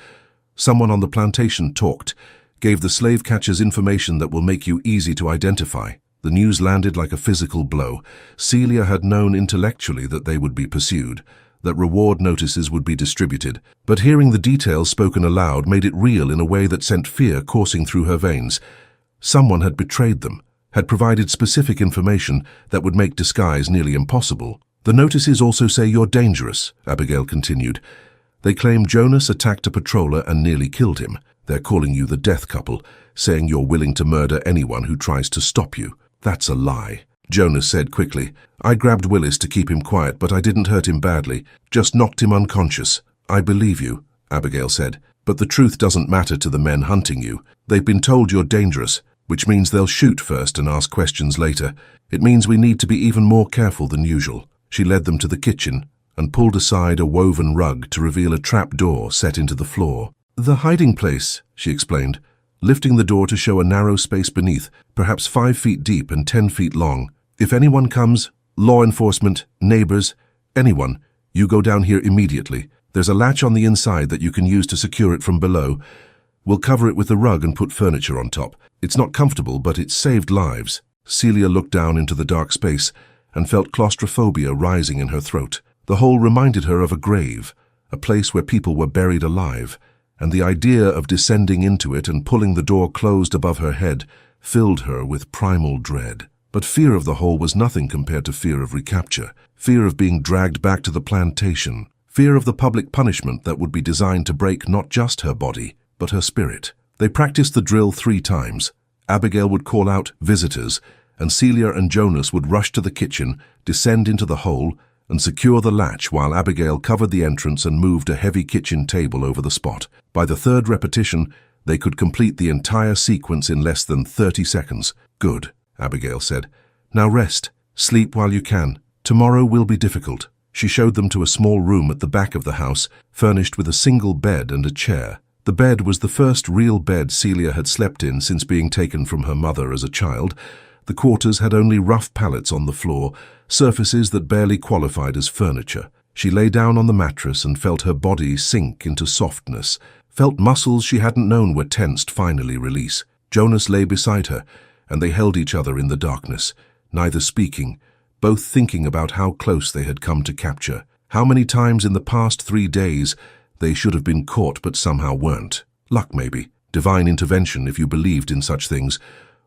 Someone on the plantation talked, gave the slave catchers information that will make you easy to identify." The news landed like a physical blow. Celia had known intellectually that they would be pursued, that reward notices would be distributed, but hearing the details spoken aloud made it real in a way that sent fear coursing through her veins. Someone had betrayed them, had provided specific information that would make disguise nearly impossible. "The notices also say you're dangerous," Abigail continued. "They claim Jonas attacked a patroller and nearly killed him. They're calling you the death couple, saying you're willing to murder anyone who tries to stop you." "That's a lie," Jonas said quickly. "I grabbed Willis to keep him quiet, but I didn't hurt him badly, just knocked him unconscious." "I believe you," Abigail said, "but the truth doesn't matter to the men hunting you. They've been told you're dangerous, which means they'll shoot first and ask questions later. It means we need to be even more careful than usual." She led them to the kitchen and pulled aside a woven rug to reveal a trap door set into the floor. "The hiding place," she explained, lifting the door to show a narrow space beneath, perhaps 5 feet deep and 10 feet long. "If anyone comes, law enforcement, neighbors, anyone, you go down here immediately. There's a latch on the inside that you can use to secure it from below. We'll cover it with the rug and put furniture on top. It's not comfortable, but it's saved lives." Celia looked down into the dark space and felt claustrophobia rising in her throat. The hole reminded her of a grave, a place where people were buried alive, and the idea of descending into it and pulling the door closed above her head filled her with primal dread. But fear of the hole was nothing compared to fear of recapture, fear of being dragged back to the plantation, fear of the public punishment that would be designed to break not just her body, but her spirit. They practiced the drill 3 times. Abigail would call out visitors, and Celia and Jonas would rush to the kitchen, descend into the hole, and secure the latch while Abigail covered the entrance and moved a heavy kitchen table over the spot. By the 3rd repetition, they could complete the entire sequence in less than 30 seconds. "Good," Abigail said. "Now rest. Sleep while you can. Tomorrow will be difficult." She showed them to a small room at the back of the house, furnished with a single bed and a chair. The bed was the first real bed Celia had slept in since being taken from her mother as a child. The quarters had only rough pallets on the floor, surfaces that barely qualified as furniture. She lay down on the mattress and felt her body sink into softness, felt muscles she hadn't known were tensed finally release. Jonas lay beside her, and they held each other in the darkness, neither speaking, both thinking about how close they had come to capture. How many times in the past 3 days they should have been caught but somehow weren't. Luck maybe, divine intervention if you believed in such things,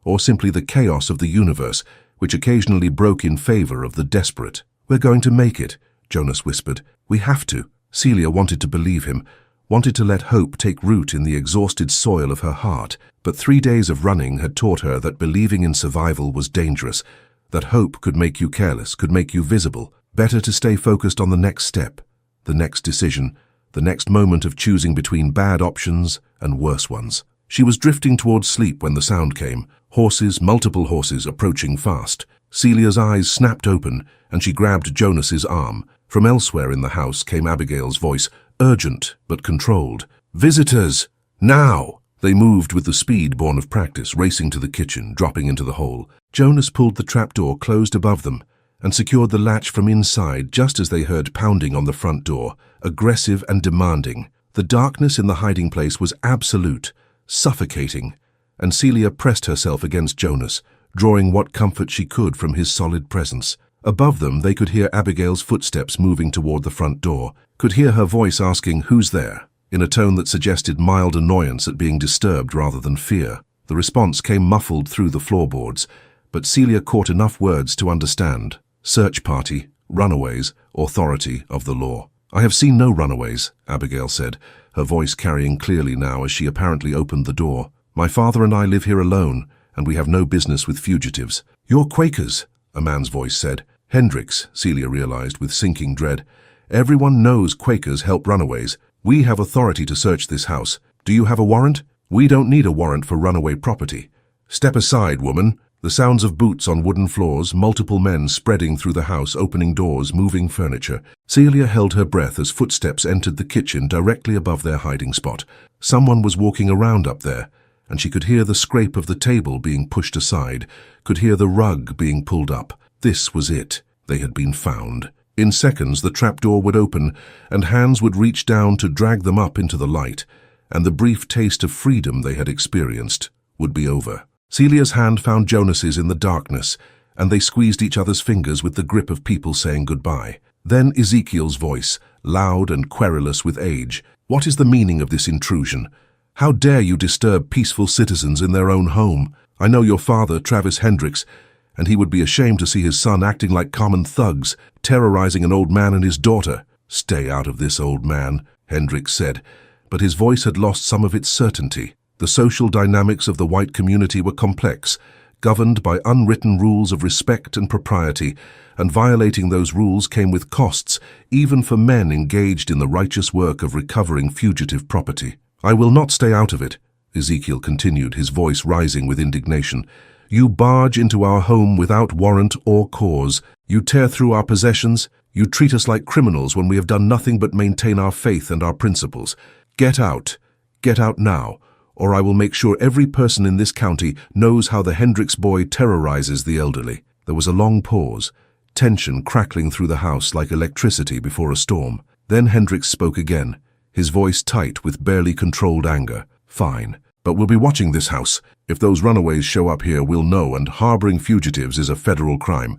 or simply the chaos of the universe, which occasionally broke in favor of the desperate. "We're going to make it," Jonas whispered. "We have to." Celia wanted to believe him, wanted to let hope take root in the exhausted soil of her heart, but 3 days of running had taught her that believing in survival was dangerous, that hope could make you careless, could make you visible. Better to stay focused on the next step, the next decision, the next moment of choosing between bad options and worse ones. She was drifting towards sleep when the sound came. Horses, multiple horses, approaching fast. Celia's eyes snapped open, and she grabbed Jonas's arm. From elsewhere in the house came Abigail's voice, urgent but controlled. "Visitors! Now!" They moved with the speed born of practice, racing to the kitchen, dropping into the hole. Jonas pulled the trapdoor closed above them and secured the latch from inside just as they heard pounding on the front door, aggressive and demanding. The darkness in the hiding place was absolute, suffocating, and Celia pressed herself against Jonas, drawing what comfort she could from his solid presence. Above them, they could hear Abigail's footsteps moving toward the front door, could hear her voice asking, "Who's there?" in a tone that suggested mild annoyance at being disturbed rather than fear. The response came muffled through the floorboards, but Celia caught enough words to understand. Search party, runaways, authority of the law. "I have seen no runaways," Abigail said, her voice carrying clearly now as she apparently opened the door. "My father and I live here alone, and we have no business with fugitives." "You're Quakers," a man's voice said. Hendricks, Celia realized with sinking dread. "Everyone knows Quakers help runaways. We have authority to search this house. Do you have a warrant?" "We don't need a warrant for runaway property." "Step aside, woman." The sounds of boots on wooden floors, multiple men spreading through the house, opening doors, moving furniture. Celia held her breath as footsteps entered the kitchen directly above their hiding spot. Someone was walking around up there, and she could hear the scrape of the table being pushed aside, could hear the rug being pulled up. This was it. They had been found. In seconds, the trapdoor would open, and hands would reach down to drag them up into the light, and the brief taste of freedom they had experienced would be over. Celia's hand found Jonas's in the darkness, and they squeezed each other's fingers with the grip of people saying goodbye. Then Ezekiel's voice, loud and querulous with age. "What is the meaning of this intrusion? How dare you disturb peaceful citizens in their own home? I know your father, Travis Hendricks, and he would be ashamed to see his son acting like common thugs, terrorizing an old man and his daughter." "Stay out of this, old man," Hendricks said, but his voice had lost some of its certainty. The social dynamics of the white community were complex, governed by unwritten rules of respect and propriety, and violating those rules came with costs, even for men engaged in the righteous work of recovering fugitive property. "I will not stay out of it," Ezekiel continued, his voice rising with indignation. "You barge into our home without warrant or cause. You tear through our possessions. You treat us like criminals when we have done nothing but maintain our faith and our principles. Get out. Get out now, or I will make sure every person in this county knows how the Hendricks boy terrorizes the elderly." There was a long pause, tension crackling through the house like electricity before a storm. Then Hendricks spoke again, his voice tight with barely controlled anger. "Fine, but we'll be watching this house. If those runaways show up here, we'll know, and harboring fugitives is a federal crime.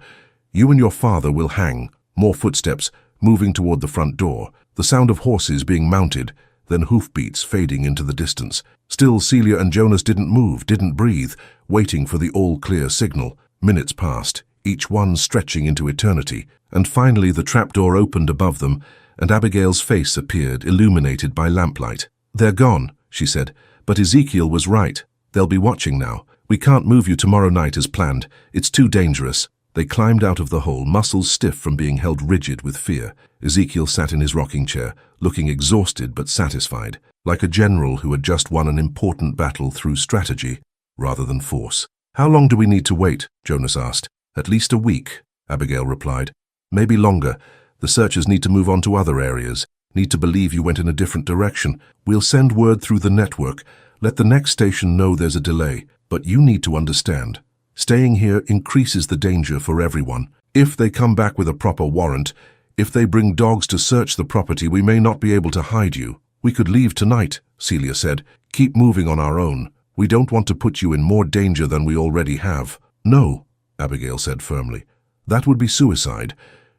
You and your father will hang." More footsteps, moving toward the front door, the sound of horses being mounted, then hoofbeats fading into the distance. Still, Celia and Jonas didn't move, didn't breathe, waiting for the all-clear signal. Minutes passed, each one stretching into eternity, and finally the trapdoor opened above them, and Abigail's face appeared, illuminated by lamplight. "They're gone," she said, "but Ezekiel was right. They'll be watching now. We can't move you tomorrow night as planned. It's too dangerous." They climbed out of the hole, muscles stiff from being held rigid with fear. Ezekiel sat in his rocking chair, looking exhausted but satisfied, like a general who had just won an important battle through strategy rather than force. "How long do we need to wait?" Jonas asked. "At least a week," Abigail replied. "Maybe longer. The searchers need to move on to other areas, need to believe you went in a different direction. We'll send word through the network. Let the next station know there's a delay. But you need to understand. Staying here increases the danger for everyone. If they come back with a proper warrant, if they bring dogs to search the property, we may not be able to hide you. We could leave tonight, Celia said. Keep moving on our own. We don't want to put you in more danger than we already have. No, Abigail said firmly. That would be suicide.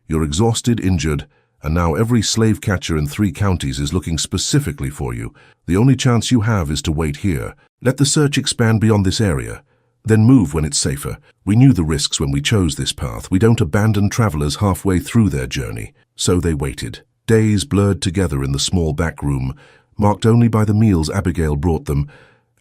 You're exhausted, injured, and now every slave catcher in 3 counties is looking specifically for you. The only chance you have is to wait here. Let the search expand beyond this area. Then move when it's safer. We knew the risks when we chose this path. We don't abandon travelers halfway through their journey. So they waited. Days blurred together in the small back room, marked only by the meals Abigail brought them,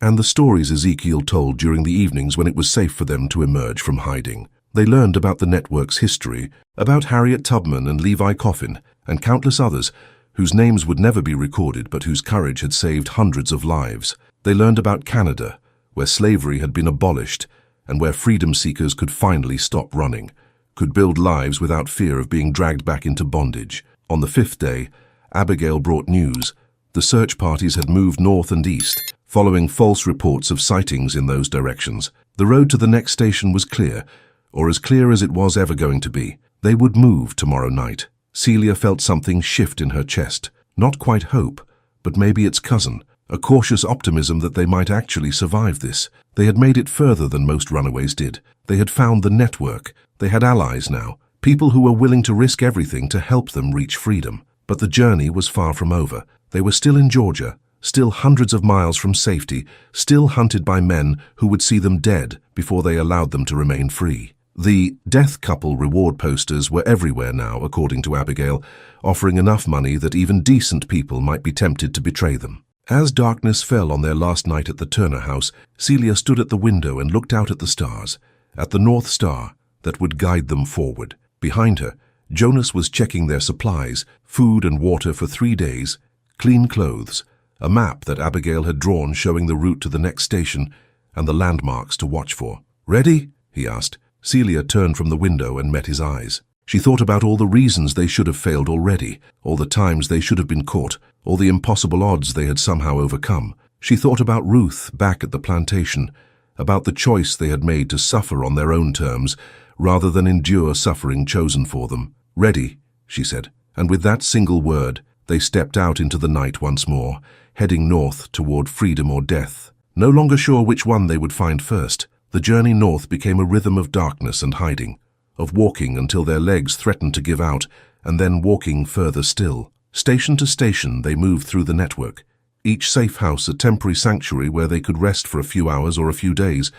and the stories Ezekiel told during the evenings when it was safe for them to emerge from hiding. They learned about the network's history, about Harriet Tubman and Levi Coffin, and countless others whose names would never be recorded but whose courage had saved hundreds of lives. They learned about Canada, where slavery had been abolished and where freedom seekers could finally stop running, could build lives without fear of being dragged back into bondage. On the 5th day, Abigail brought news. The search parties had moved north and east, following false reports of sightings in those directions. The road to the next station was clear, or as clear as it was ever going to be. They would move tomorrow night. Celia felt something shift in her chest. Not quite hope, but maybe its cousin, a cautious optimism that they might actually survive this. They had made it further than most runaways did. They had found the network. They had allies now, people who were willing to risk everything to help them reach freedom. But the journey was far from over. They were still in Georgia, still hundreds of miles from safety, still hunted by men who would see them dead before they allowed them to remain free. The death couple reward posters were everywhere now, according to Abigail, offering enough money that even decent people might be tempted to betray them. As darkness fell on their last night at the Turner house, Celia stood at the window and looked out at the stars, at the North Star that would guide them forward. Behind her, Jonas was checking their supplies, food and water for 3 days, clean clothes, a map that Abigail had drawn showing the route to the next station and the landmarks to watch for. "Ready?" he asked. Celia turned from the window and met his eyes. She thought about all the reasons they should have failed already, all the times they should have been caught, all the impossible odds they had somehow overcome. She thought about Ruth back at the plantation, about the choice they had made to suffer on their own terms, rather than endure suffering chosen for them. "Ready," she said, and with that single word, they stepped out into the night once more, heading north toward freedom or death. No longer sure which one they would find first, the journey north became a rhythm of darkness and hiding, of walking until their legs threatened to give out, and then walking further still. Station to station they moved through the network, each safe house a temporary sanctuary where they could rest for a few hours or a few days,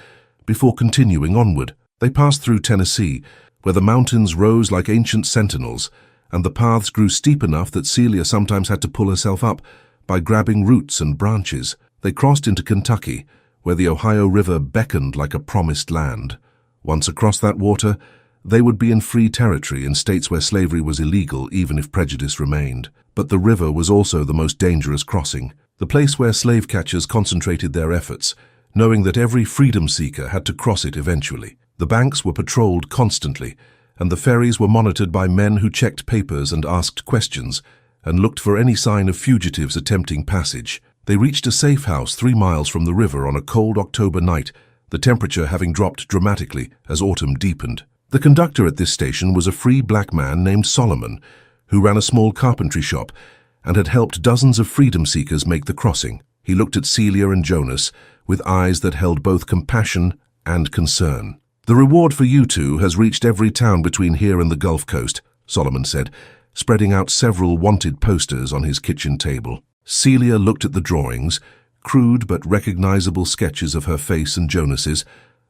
before continuing onward. They passed through Tennessee, where the mountains rose like ancient sentinels, and the paths grew steep enough that Celia sometimes had to pull herself up by grabbing roots and branches. They crossed into Kentucky, where the Ohio River beckoned like a promised land. Once across that water, they would be in free territory in states where slavery was illegal even if prejudice remained. But the river was also the most dangerous crossing, the place where slave catchers concentrated their efforts, knowing that every freedom seeker had to cross it eventually. The banks were patrolled constantly, and the ferries were monitored by men who checked papers and asked questions, and looked for any sign of fugitives attempting passage. They reached a safe house 3 miles from the river on a cold October night, the temperature having dropped dramatically as autumn deepened. The conductor at this station was a free black man named Solomon, who ran a small carpentry shop and had helped dozens of freedom seekers make the crossing. He looked at Celia and Jonas with eyes that held both compassion and concern. "The reward for you two has reached every town between here and the Gulf Coast," Solomon said, spreading out several wanted posters on his kitchen table. Celia looked at the drawings, crude but recognizable sketches of her face and Jonas's,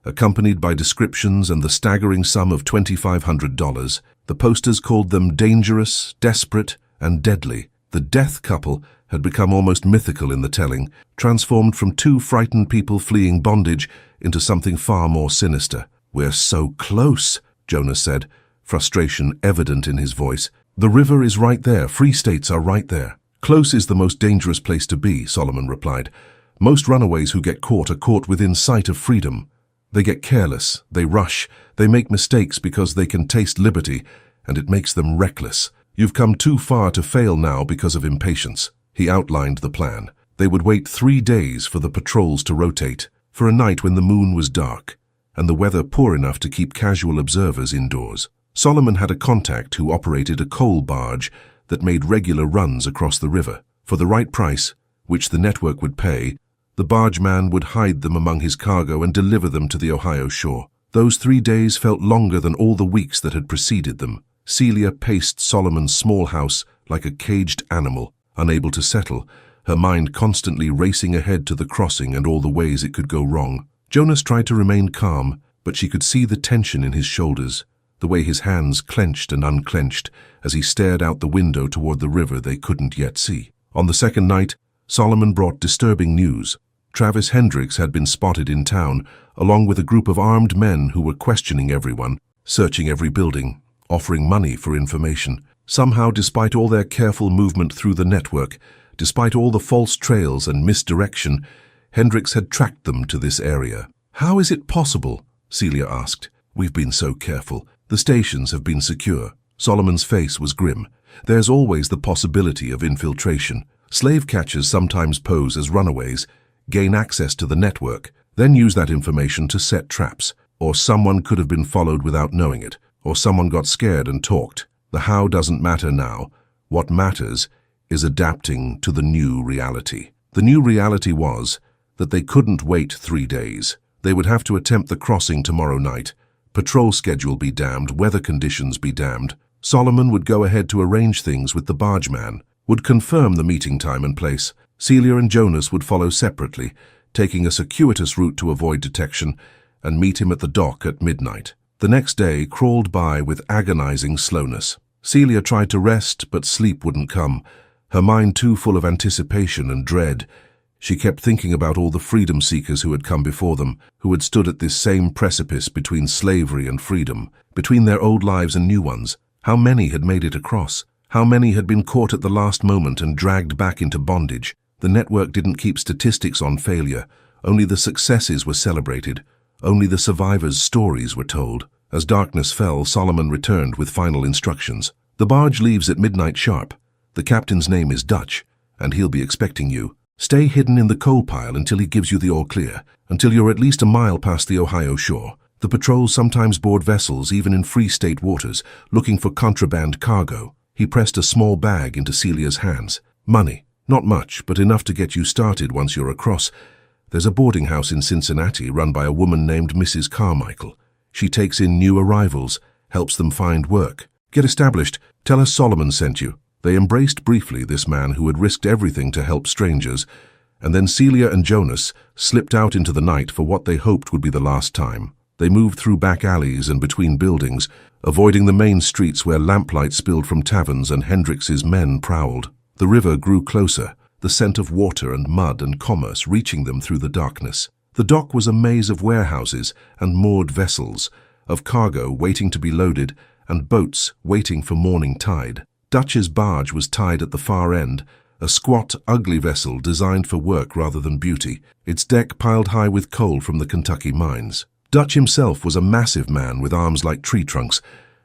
accompanied by descriptions and the staggering sum of $2,500. The posters called them dangerous, desperate, and deadly. The death couple had become almost mythical in the telling, transformed from 2 frightened people fleeing bondage into something far more sinister. "We're so close," Jonas said, frustration evident in his voice. "The river is right there. Free states are right there." "Close is the most dangerous place to be," Solomon replied. "Most runaways who get caught are caught within sight of freedom. They get careless, they rush, they make mistakes because they can taste liberty, and it makes them reckless. You've come too far to fail now because of impatience." He outlined the plan. They would wait 3 days for the patrols to rotate, for a night when the moon was dark, and the weather poor enough to keep casual observers indoors. Solomon had a contact who operated a coal barge that made regular runs across the river. For the right price, which the network would pay, the bargeman would hide them among his cargo and deliver them to the Ohio shore. Those 3 days felt longer than all the weeks that had preceded them. Celia paced Solomon's small house like a caged animal, unable to settle, her mind constantly racing ahead to the crossing and all the ways it could go wrong. Jonas tried to remain calm, but she could see the tension in his shoulders, the way his hands clenched and unclenched as he stared out the window toward the river they couldn't yet see. On the second night, Solomon brought disturbing news. Travis Hendricks had been spotted in town, along with a group of armed men who were questioning everyone, searching every building, offering money for information. Somehow, despite all their careful movement through the network, despite all the false trails and misdirection, Hendricks had tracked them to this area. "How is it possible?" Celia asked. "We've been so careful. The stations have been secure." Solomon's face was grim. "There's always the possibility of infiltration. Slave catchers sometimes pose as runaways, gain access to the network, then use that information to set traps. Or someone could have been followed without knowing it. Or someone got scared and talked. The how doesn't matter now. What matters is adapting to the new reality." The new reality was that they couldn't wait 3 days. They would have to attempt the crossing tomorrow night. Patrol schedule be damned, weather conditions be damned. Solomon would go ahead to arrange things with the bargeman, would confirm the meeting time and place. Celia and Jonas would follow separately, taking a circuitous route to avoid detection, and meet him at the dock at midnight. The next day crawled by with agonizing slowness. Celia tried to rest, but sleep wouldn't come, her mind too full of anticipation and dread. She kept thinking about all the freedom seekers who had come before them, who had stood at this same precipice between slavery and freedom, between their old lives and new ones. How many had made it across? How many had been caught at the last moment and dragged back into bondage? The network didn't keep statistics on failure. Only the successes were celebrated. Only the survivors' stories were told. As darkness fell, Solomon returned with final instructions. "The barge leaves at midnight sharp. The captain's name is Dutch, and he'll be expecting you. Stay hidden in the coal pile until he gives you the all clear, until you're at least a mile past the Ohio shore. The patrols sometimes board vessels, even in free state waters, looking for contraband cargo." He pressed a small bag into Celia's hands. "Money. Not much, but enough to get you started once you're across. There's a boarding house in Cincinnati run by a woman named Mrs. Carmichael. She takes in new arrivals, helps them find work. Get established. Tell her Solomon sent you." They embraced briefly this man who had risked everything to help strangers, and then Celia and Jonas slipped out into the night for what they hoped would be the last time. They moved through back alleys and between buildings, avoiding the main streets where lamplight spilled from taverns and Hendricks's men prowled. The river grew closer, the scent of water and mud and commerce reaching them through the darkness. The dock was a maze of warehouses and moored vessels, of cargo waiting to be loaded and boats waiting for morning tide. Dutch's barge was tied at the far end, a squat, ugly vessel designed for work rather than beauty, its deck piled high with coal from the Kentucky mines. Dutch himself was a massive man with arms like tree trunks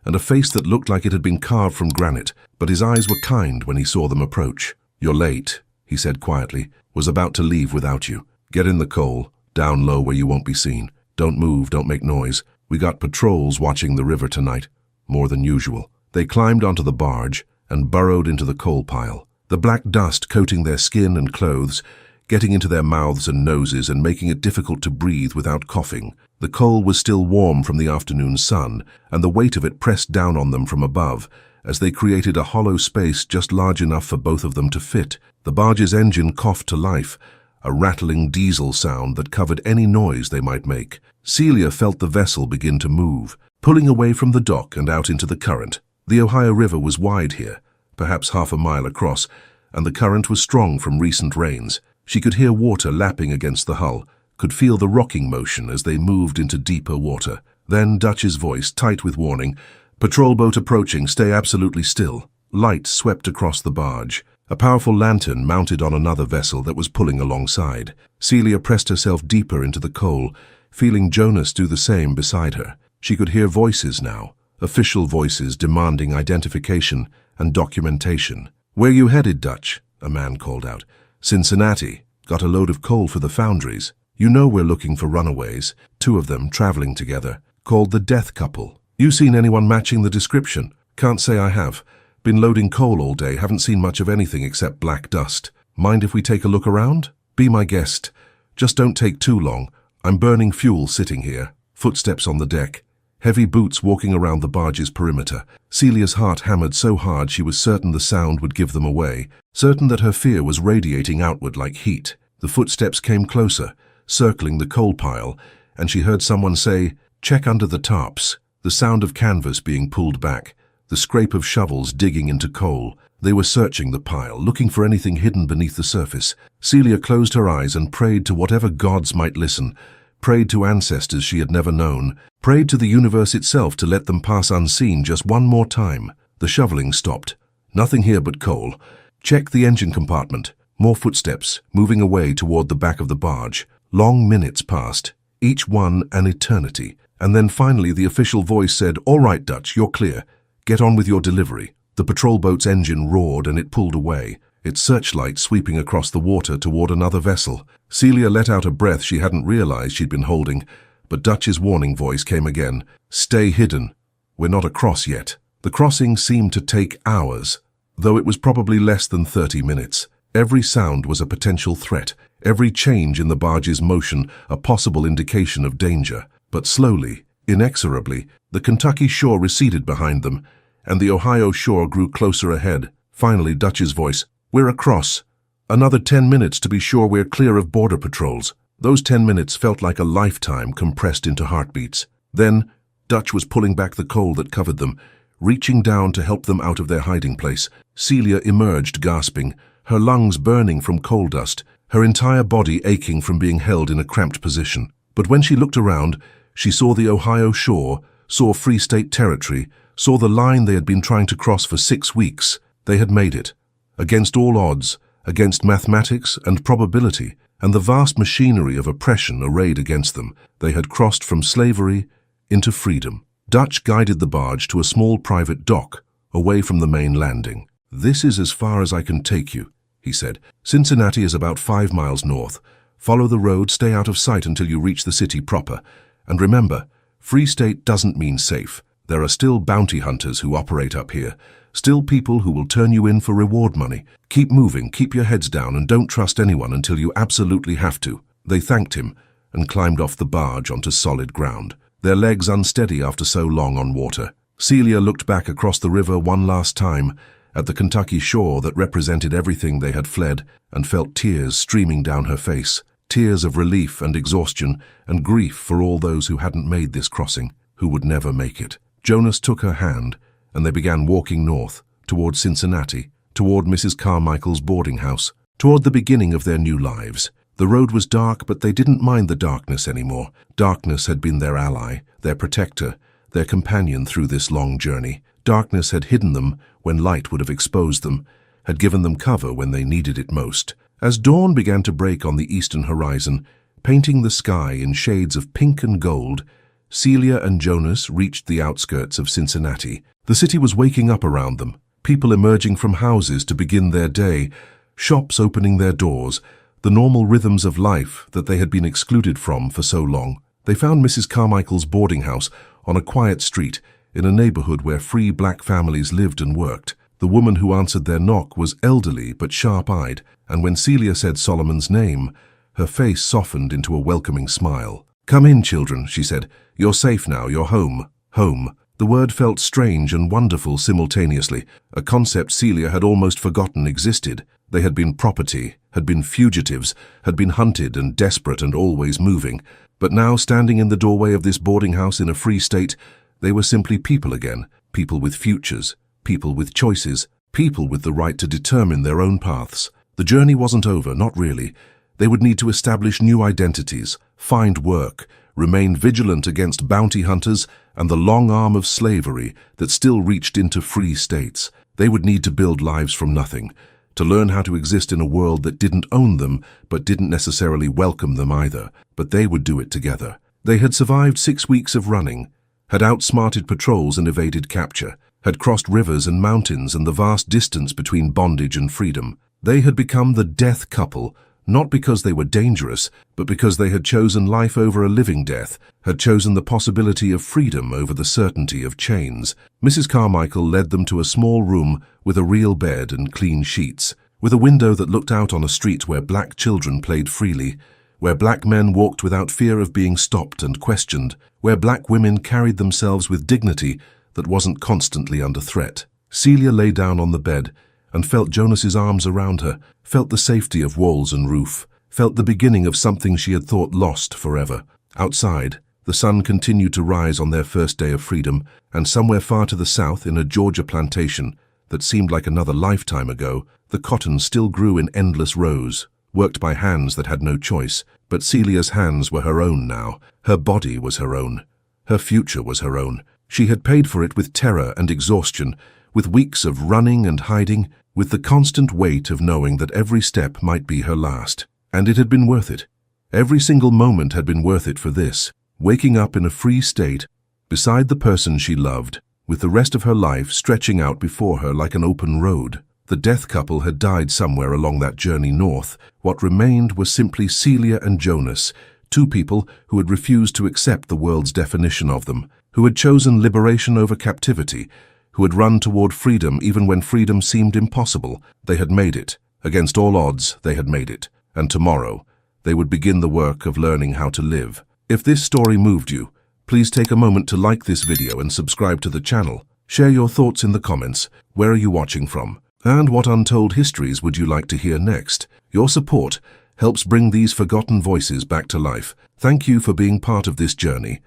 and a face that looked like it had been carved from granite, but his eyes were kind when he saw them approach. "You're late," he said quietly. "Was about to leave without you. Get in the coal, down low where you won't be seen. Don't move, don't make noise. We got patrols watching the river tonight, more than usual." They climbed onto the barge and burrowed into the coal pile, the black dust coating their skin and clothes, getting into their mouths and noses and making it difficult to breathe without coughing. The coal was still warm from the afternoon sun, and the weight of it pressed down on them from above, as they created a hollow space just large enough for both of them to fit. The barge's engine coughed to life, a rattling diesel sound that covered any noise they might make. Celia felt the vessel begin to move, pulling away from the dock and out into the current. The Ohio River was wide here, perhaps half a mile across, and the current was strong from recent rains. She could hear water lapping against the hull, could feel the rocking motion as they moved into deeper water. Then Dutch's voice, tight with warning, "Patrol boat approaching, stay absolutely still." Light swept across the barge, a powerful lantern mounted on another vessel that was pulling alongside. Celia pressed herself deeper into the coal, feeling Jonas do the same beside her. She could hear voices now, official voices demanding identification and documentation. "Where you headed, Dutch?" a man called out. "Cincinnati. Got a load of coal for the foundries." You know we're looking for runaways, 2 of them traveling together, called the death couple. You seen anyone matching the description? Can't say I have. Been loading coal all day, haven't seen much of anything except black dust. Mind if we take a look around? Be my guest. Just don't take too long. I'm burning fuel sitting here. Footsteps on the deck. Heavy boots walking around the barge's perimeter. Celia's heart hammered so hard she was certain the sound would give them away, certain that her fear was radiating outward like heat. The footsteps came closer, circling the coal pile, and she heard someone say, "Check under the tarps." The sound of canvas being pulled back, the scrape of shovels digging into coal. They were searching the pile, looking for anything hidden beneath the surface. Celia closed her eyes and prayed to whatever gods might listen, prayed to ancestors she had never known, prayed to the universe itself to let them pass unseen just one more time. The shoveling stopped. Nothing here but coal. Check the engine compartment. More footsteps, moving away toward the back of the barge. Long minutes passed, each one an eternity. And then finally the official voice said, "All right, Dutch, you're clear. Get on with your delivery." The patrol boat's engine roared and it pulled away, its searchlight sweeping across the water toward another vessel. Celia let out a breath she hadn't realized she'd been holding, but Dutch's warning voice came again. "Stay hidden. We're not across yet." The crossing seemed to take hours, though it was probably less than 30 minutes. Every sound was a potential threat, every change in the barge's motion a possible indication of danger. But slowly, inexorably, the Kentucky shore receded behind them, and the Ohio shore grew closer ahead. Finally, Dutch's voice, "We're across. Another 10 minutes to be sure we're clear of border patrols." Those 10 minutes felt like a lifetime compressed into heartbeats. Then, Dutch was pulling back the coal that covered them, reaching down to help them out of their hiding place. Celia emerged gasping, her lungs burning from coal dust, her entire body aching from being held in a cramped position. But when she looked around, she saw the Ohio shore, saw Free State territory, saw the line they had been trying to cross for 6 weeks. They had made it. Against all odds, against mathematics and probability, and the vast machinery of oppression arrayed against them, they had crossed from slavery into freedom. Dutch guided the barge to a small private dock, away from the main landing. "This is as far as I can take you," he said. "Cincinnati is about 5 miles north. Follow the road, stay out of sight until you reach the city proper. And remember, Free State doesn't mean safe. There are still bounty hunters who operate up here, still people who will turn you in for reward money. Keep moving, keep your heads down, and don't trust anyone until you absolutely have to." They thanked him and climbed off the barge onto solid ground, their legs unsteady after so long on water. Celia looked back across the river one last time, at the Kentucky shore that represented everything they had fled, and felt tears streaming down her face. Tears of relief and exhaustion and grief for all those who hadn't made this crossing, who would never make it. Jonas took her hand, and they began walking north, toward Cincinnati, toward Mrs. Carmichael's boarding house, toward the beginning of their new lives. The road was dark, but they didn't mind the darkness anymore. Darkness had been their ally, their protector, their companion through this long journey. Darkness had hidden them when light would have exposed them, had given them cover when they needed it most. As dawn began to break on the eastern horizon, painting the sky in shades of pink and gold, Celia and Jonas reached the outskirts of Cincinnati. The city was waking up around them, people emerging from houses to begin their day, shops opening their doors, the normal rhythms of life that they had been excluded from for so long. They found Mrs. Carmichael's boarding house on a quiet street in a neighborhood where free black families lived and worked. The woman who answered their knock was elderly but sharp-eyed, and when Celia said Solomon's name, her face softened into a welcoming smile. "Come in, children," she said. "You're safe now, you're home." Home. The word felt strange and wonderful simultaneously, a concept Celia had almost forgotten existed. They had been property, had been fugitives, had been hunted and desperate and always moving. But now, standing in the doorway of this boarding house in a free state, they were simply people again, people with futures, people with choices, people with the right to determine their own paths. The journey wasn't over, not really. They would need to establish new identities, find work, remain vigilant against bounty hunters and the long arm of slavery that still reached into free states. They would need to build lives from nothing, to learn how to exist in a world that didn't own them but didn't necessarily welcome them either. But they would do it together. They had survived 6 weeks of running, had outsmarted patrols and evaded capture, had crossed rivers and mountains and the vast distance between bondage and freedom. They had become the death couple, not because they were dangerous, but because they had chosen life over a living death, had chosen the possibility of freedom over the certainty of chains. Mrs. Carmichael led them to a small room with a real bed and clean sheets, with a window that looked out on a street where black children played freely, where black men walked without fear of being stopped and questioned, where black women carried themselves with dignity that wasn't constantly under threat. Celia lay down on the bed and felt Jonas's arms around her, felt the safety of walls and roof, felt the beginning of something she had thought lost forever. Outside, the sun continued to rise on their first day of freedom, and somewhere far to the south in a Georgia plantation that seemed like another lifetime ago, the cotton still grew in endless rows, worked by hands that had no choice. But Celia's hands were her own now. Her body was her own. Her future was her own. She had paid for it with terror and exhaustion, with weeks of running and hiding, with the constant weight of knowing that every step might be her last. And it had been worth it. Every single moment had been worth it for this, waking up in a free state, beside the person she loved, with the rest of her life stretching out before her like an open road. The death couple had died somewhere along that journey north. What remained was simply Celia and Jonas, two people who had refused to accept the world's definition of them, who had chosen liberation over captivity, who had run toward freedom even when freedom seemed impossible. They had made it. Against all odds, they had made it. And tomorrow, they would begin the work of learning how to live. If this story moved you, please take a moment to like this video and subscribe to the channel. Share your thoughts in the comments. Where are you watching from? And what untold histories would you like to hear next? Your support helps bring these forgotten voices back to life. Thank you for being part of this journey.